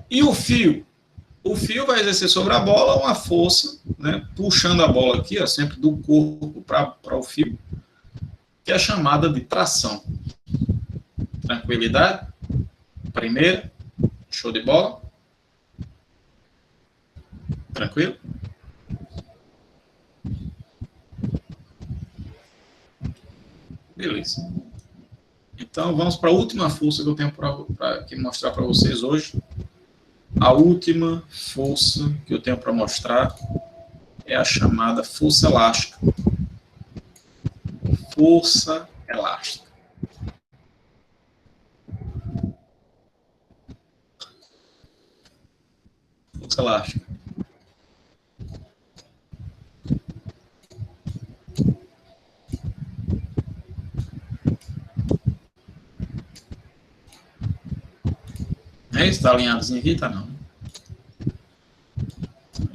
Speaker 1: E o fio? O fio vai exercer sobre a bola uma força, né, puxando a bola aqui, ó, sempre do corpo para o fio, que é chamada de tração. Tranquilidade? Primeira, show de bola? Tranquilo? Beleza. Então, vamos para a última força que eu tenho para mostrar para vocês hoje. A última força que eu tenho para mostrar é a chamada força elástica. Força elástica. Força elástica. Está alinhadozinho aqui? Tá não.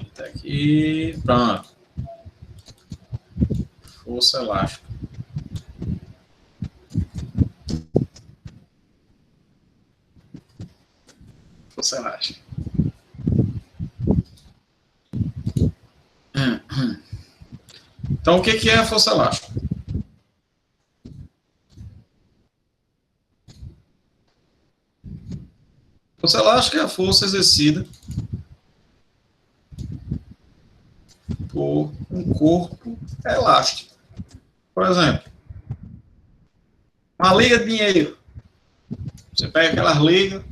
Speaker 1: Está aqui. Pronto. Força elástica. Força elástica. Então, o que é a força elástica? Força elástica é a força exercida por um corpo elástico. Por exemplo, uma liga de dinheiro. Você pega aquelas ligas,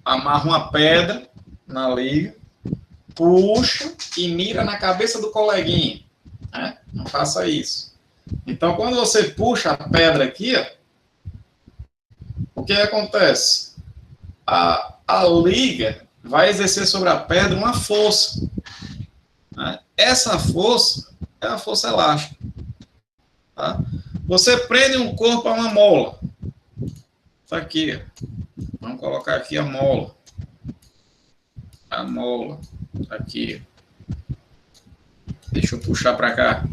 Speaker 1: amarra uma pedra na liga, puxa e mira na cabeça do coleguinha. Né? Não faça isso. Então, quando você puxa a pedra aqui, ó, o que acontece? A liga vai exercer sobre a pedra uma força. Né? Essa força é a força elástica. Tá? Você prende um corpo a uma mola. Está aqui. Vamos colocar aqui a mola. A mola. Tá aqui. Deixa eu puxar para cá.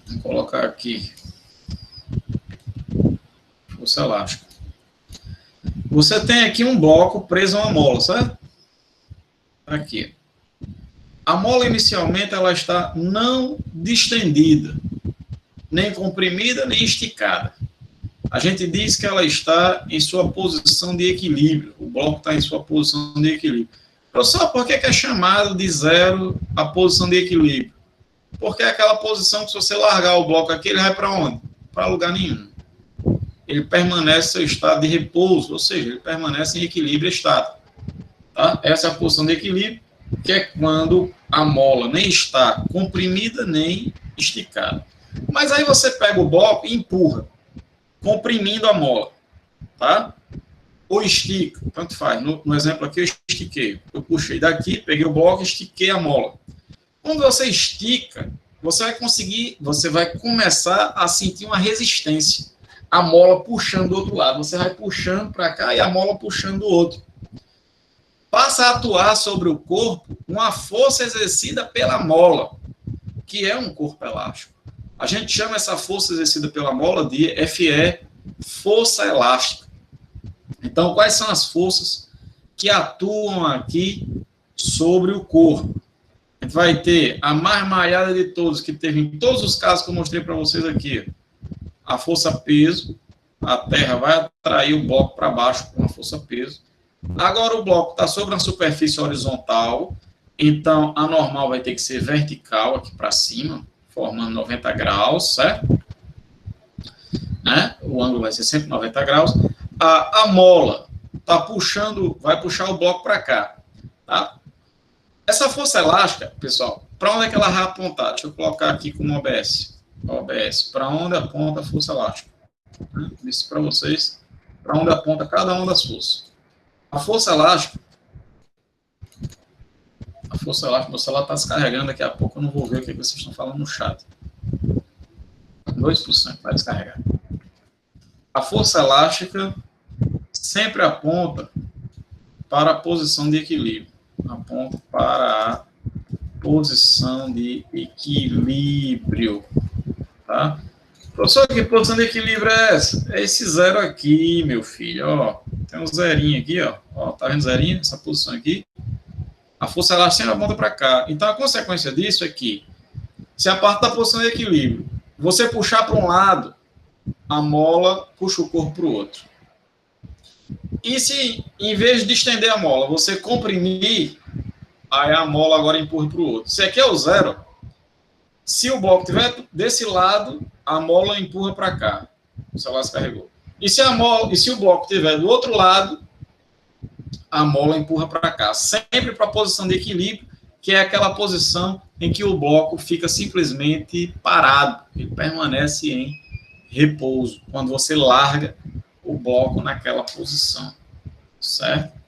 Speaker 1: Vou colocar aqui. Força elástica. Você tem aqui um bloco preso a uma mola, certo? Aqui. A mola inicialmente ela está não distendida, nem comprimida, nem esticada. A gente diz que ela está em sua posição de equilíbrio. O bloco está em sua posição de equilíbrio. Professor, por que é chamado de zero a posição de equilíbrio? Porque é aquela posição que se você largar o bloco aqui, ele vai para onde? Para lugar nenhum. Ele permanece em seu estado de repouso, ou seja, ele permanece em equilíbrio estático. Tá? Essa é a posição de equilíbrio, que é quando a mola nem está comprimida nem esticada. Mas aí você pega o bloco e empurra, comprimindo a mola, tá? Ou estica, tanto faz. No exemplo aqui eu estiquei. Eu puxei daqui, peguei o bloco e estiquei a mola. Quando você estica, você vai começar a sentir uma resistência. A mola puxando do outro lado. Você vai puxando para cá e a mola puxando do outro. Passa a atuar sobre o corpo uma força exercida pela mola, que é um corpo elástico. A gente chama essa força exercida pela mola de FE, força elástica. Então, quais são as forças que atuam aqui sobre o corpo? A gente vai ter a mais malhada de todos, que teve em todos os casos que eu mostrei para vocês aqui. A força peso, a terra vai atrair o bloco para baixo com a força peso. Agora o bloco está sobre uma superfície horizontal, então a normal vai ter que ser vertical aqui para cima, formando 90 graus, certo? Né? O ângulo vai ser sempre 90 graus. A mola tá puxando, vai puxar o bloco para cá, tá? Essa força elástica, pessoal, para onde é que ela vai apontar? Deixa eu colocar aqui como OBS. OBS, para onde aponta a força elástica? Disse para vocês para onde aponta cada uma das forças. A força elástica, meu celular está descarregando, daqui a pouco eu não vou ver o que vocês estão falando no chat. 2% vai descarregar. A força elástica sempre aponta para a posição de equilíbrio. Aponta para a posição de equilíbrio. Tá? Professor, que posição de equilíbrio é essa? É esse zero aqui, meu filho. Ó, tem um zerinho aqui, ó. Tá vendo zerinho? Essa posição aqui. A força elástica sempre aponta para cá. Então, a consequência disso é que, se a parte da posição de equilíbrio você puxar para um lado, a mola puxa o corpo para o outro. E se, em vez de estender a mola, você comprimir, aí a mola agora empurra para o outro. Se aqui é o zero, se o bloco estiver desse lado, a mola empurra para cá. O celular se carregou. E se o bloco estiver do outro lado, a mola empurra para cá. Sempre para a posição de equilíbrio, que é aquela posição em que o bloco fica simplesmente parado. Ele permanece em repouso, quando você larga o bloco naquela posição, certo?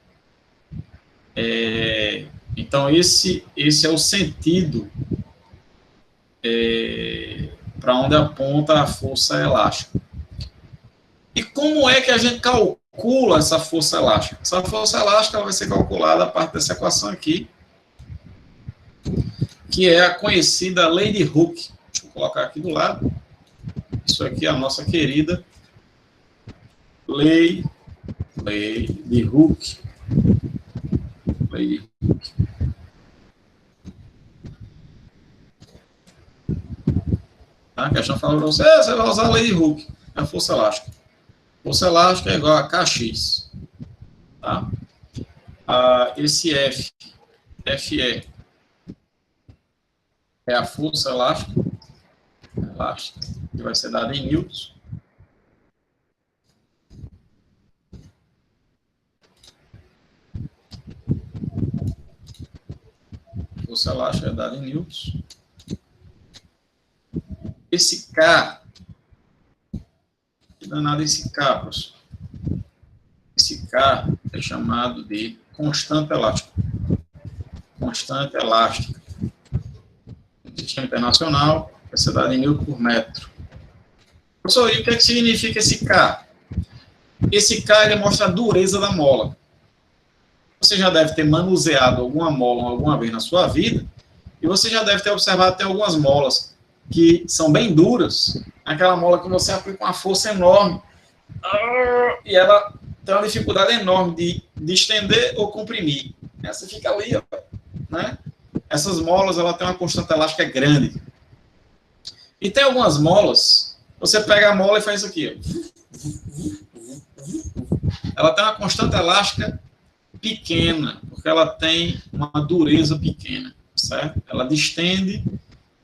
Speaker 1: Então, esse é o sentido para onde aponta a força elástica. E como é que a gente calcula essa força elástica? Essa força elástica vai ser calculada a partir dessa equação aqui, que é a conhecida lei de Hooke. Deixa eu colocar aqui do lado. Isso aqui é a nossa querida lei de Hooke. Lei de Hooke. A questão fala para você, você vai usar a lei de Hooke, a força elástica. Força elástica é igual a Kx. Tá? Esse FE, é a força elástica, que vai ser dada em newtons. Força elástica é dada em newtons. Esse K, que danado esse K, professor? Esse K é chamado de constante elástica. Constante elástica. No sistema internacional, vai ser dado em newton por metro. Professor, e o que é que significa esse K? Esse K, ele mostra a dureza da mola. Você já deve ter manuseado alguma mola alguma vez na sua vida, e você já deve ter observado que tem algumas molas que são bem duras, aquela mola que você aplica uma força enorme, e ela tem uma dificuldade enorme de estender ou comprimir. Essa fica ali, ó, né? Essas molas, ela tem uma constante elástica grande. E tem algumas molas, você pega a mola e faz isso aqui, ó. Ela tem uma constante elástica pequena, porque ela tem uma dureza pequena, certo? Ela distende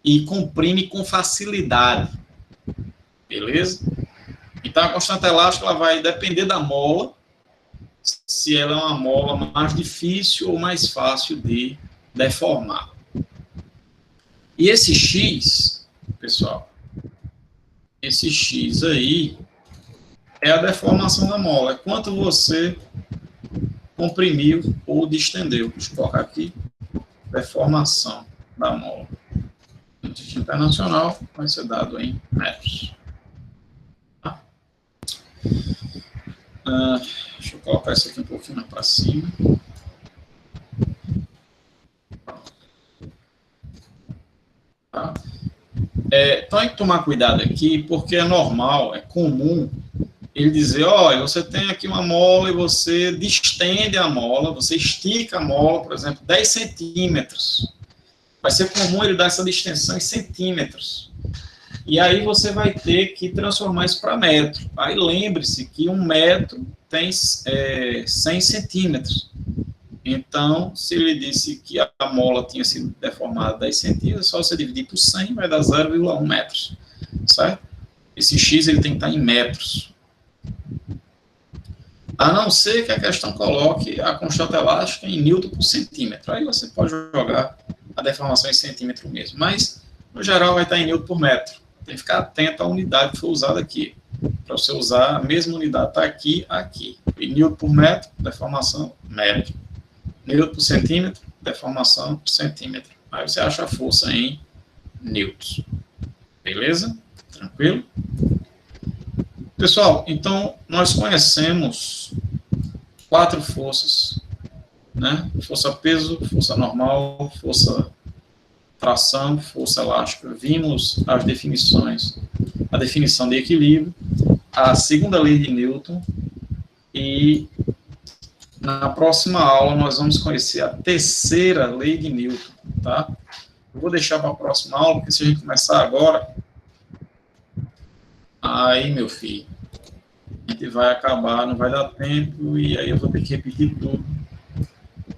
Speaker 1: e comprime com facilidade, beleza? Então, a constante elástica, ela vai depender da mola, se ela é uma mola mais difícil ou mais fácil de deformar. E esse X, pessoal, esse X aí é a deformação da mola, é quanto você comprimiu ou distendeu. Deixa eu colocar aqui, deformação da mola. No sistema internacional vai ser dado em metros. Tá? Deixa eu colocar isso aqui um pouquinho para cima. Tá? Então, tem que tomar cuidado aqui, porque é normal, é comum ele dizer, olha, você tem aqui uma mola e você distende a mola, você estica a mola, por exemplo, 10 centímetros. Vai ser comum ele dar essa distensão em centímetros. E aí você vai ter que transformar isso para metro. Aí lembre-se que 1 metro tem 100 centímetros. Então, se ele disse que a mola tinha sido deformada 10 centímetros, só você dividir por 100, vai dar 0,1 metros. Certo? Esse X ele tem que estar em metros. A não ser que a questão coloque a constante elástica em Newton por centímetro. Aí você pode jogar a deformação em centímetro mesmo. Mas, no geral, vai estar em Newton por metro. Tem que ficar atento à unidade que for usada aqui. Para você usar a mesma unidade, está aqui, aqui. E Newton por metro, deformação metro. Newton por centímetro, deformação por centímetro. Aí você acha a força em newtons. Beleza? Tranquilo? Pessoal, então, nós conhecemos 4 forças, né? Força peso, força normal, força tração, força elástica. Vimos as definições, a definição de equilíbrio, a segunda lei de Newton, e na próxima aula nós vamos conhecer a terceira lei de Newton, tá? Eu vou deixar para a próxima aula, porque se a gente começar agora, aí, meu filho, a gente vai acabar, não vai dar tempo, e aí eu vou ter que repetir tudo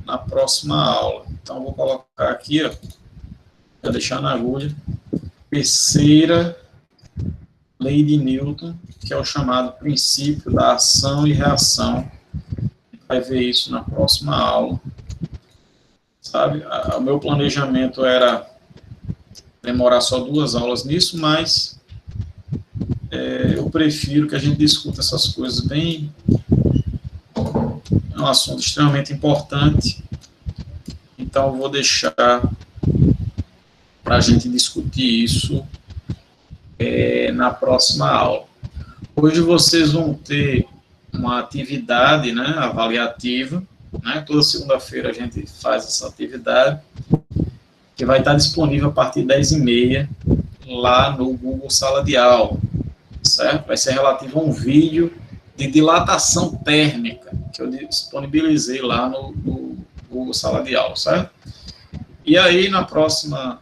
Speaker 1: na próxima aula. Então, eu vou colocar aqui, ó, vou deixar na agulha, terceira lei de Newton, que é o chamado princípio da ação e reação. A gente vai ver isso na próxima aula. Sabe, o meu planejamento era demorar só 2 aulas nisso, mas eu prefiro que a gente discuta essas coisas bem. É um assunto extremamente importante, então eu vou deixar para a gente discutir isso na próxima aula. Hoje vocês vão ter uma atividade, né, avaliativa, né, toda segunda-feira a gente faz essa atividade, que vai estar disponível a partir das 10h30 lá no Google Sala de Aula, certo? Vai ser relativo a um vídeo de dilatação térmica, que eu disponibilizei lá no Google Sala de Aula, certo? E aí, na próxima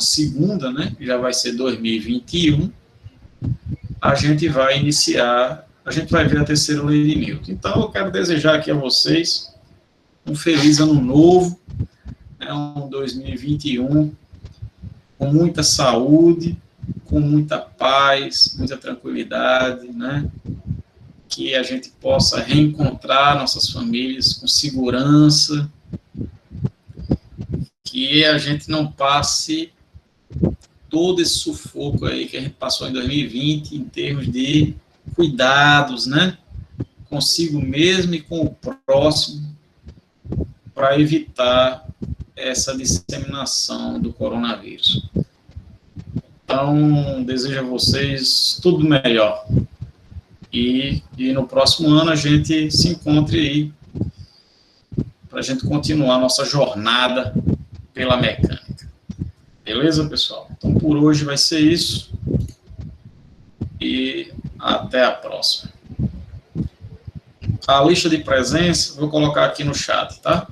Speaker 1: segunda, né, que já vai ser 2021, a gente vai iniciar, a gente vai ver a terceira lei de Newton. Então, eu quero desejar aqui a vocês um feliz ano novo, né, um 2021, com muita saúde, com muita paz, muita tranquilidade, né? Que a gente possa reencontrar nossas famílias com segurança, que a gente não passe todo esse sufoco aí que a gente passou em 2020 em termos de cuidados, né? Consigo mesmo e com o próximo, para evitar essa disseminação do coronavírus. Então, desejo a vocês tudo melhor. E no próximo ano a gente se encontre aí para a gente continuar a nossa jornada pela mecânica. Beleza, pessoal? Então, por hoje vai ser isso. E até a próxima. A lista de presença, vou colocar aqui no chat, tá?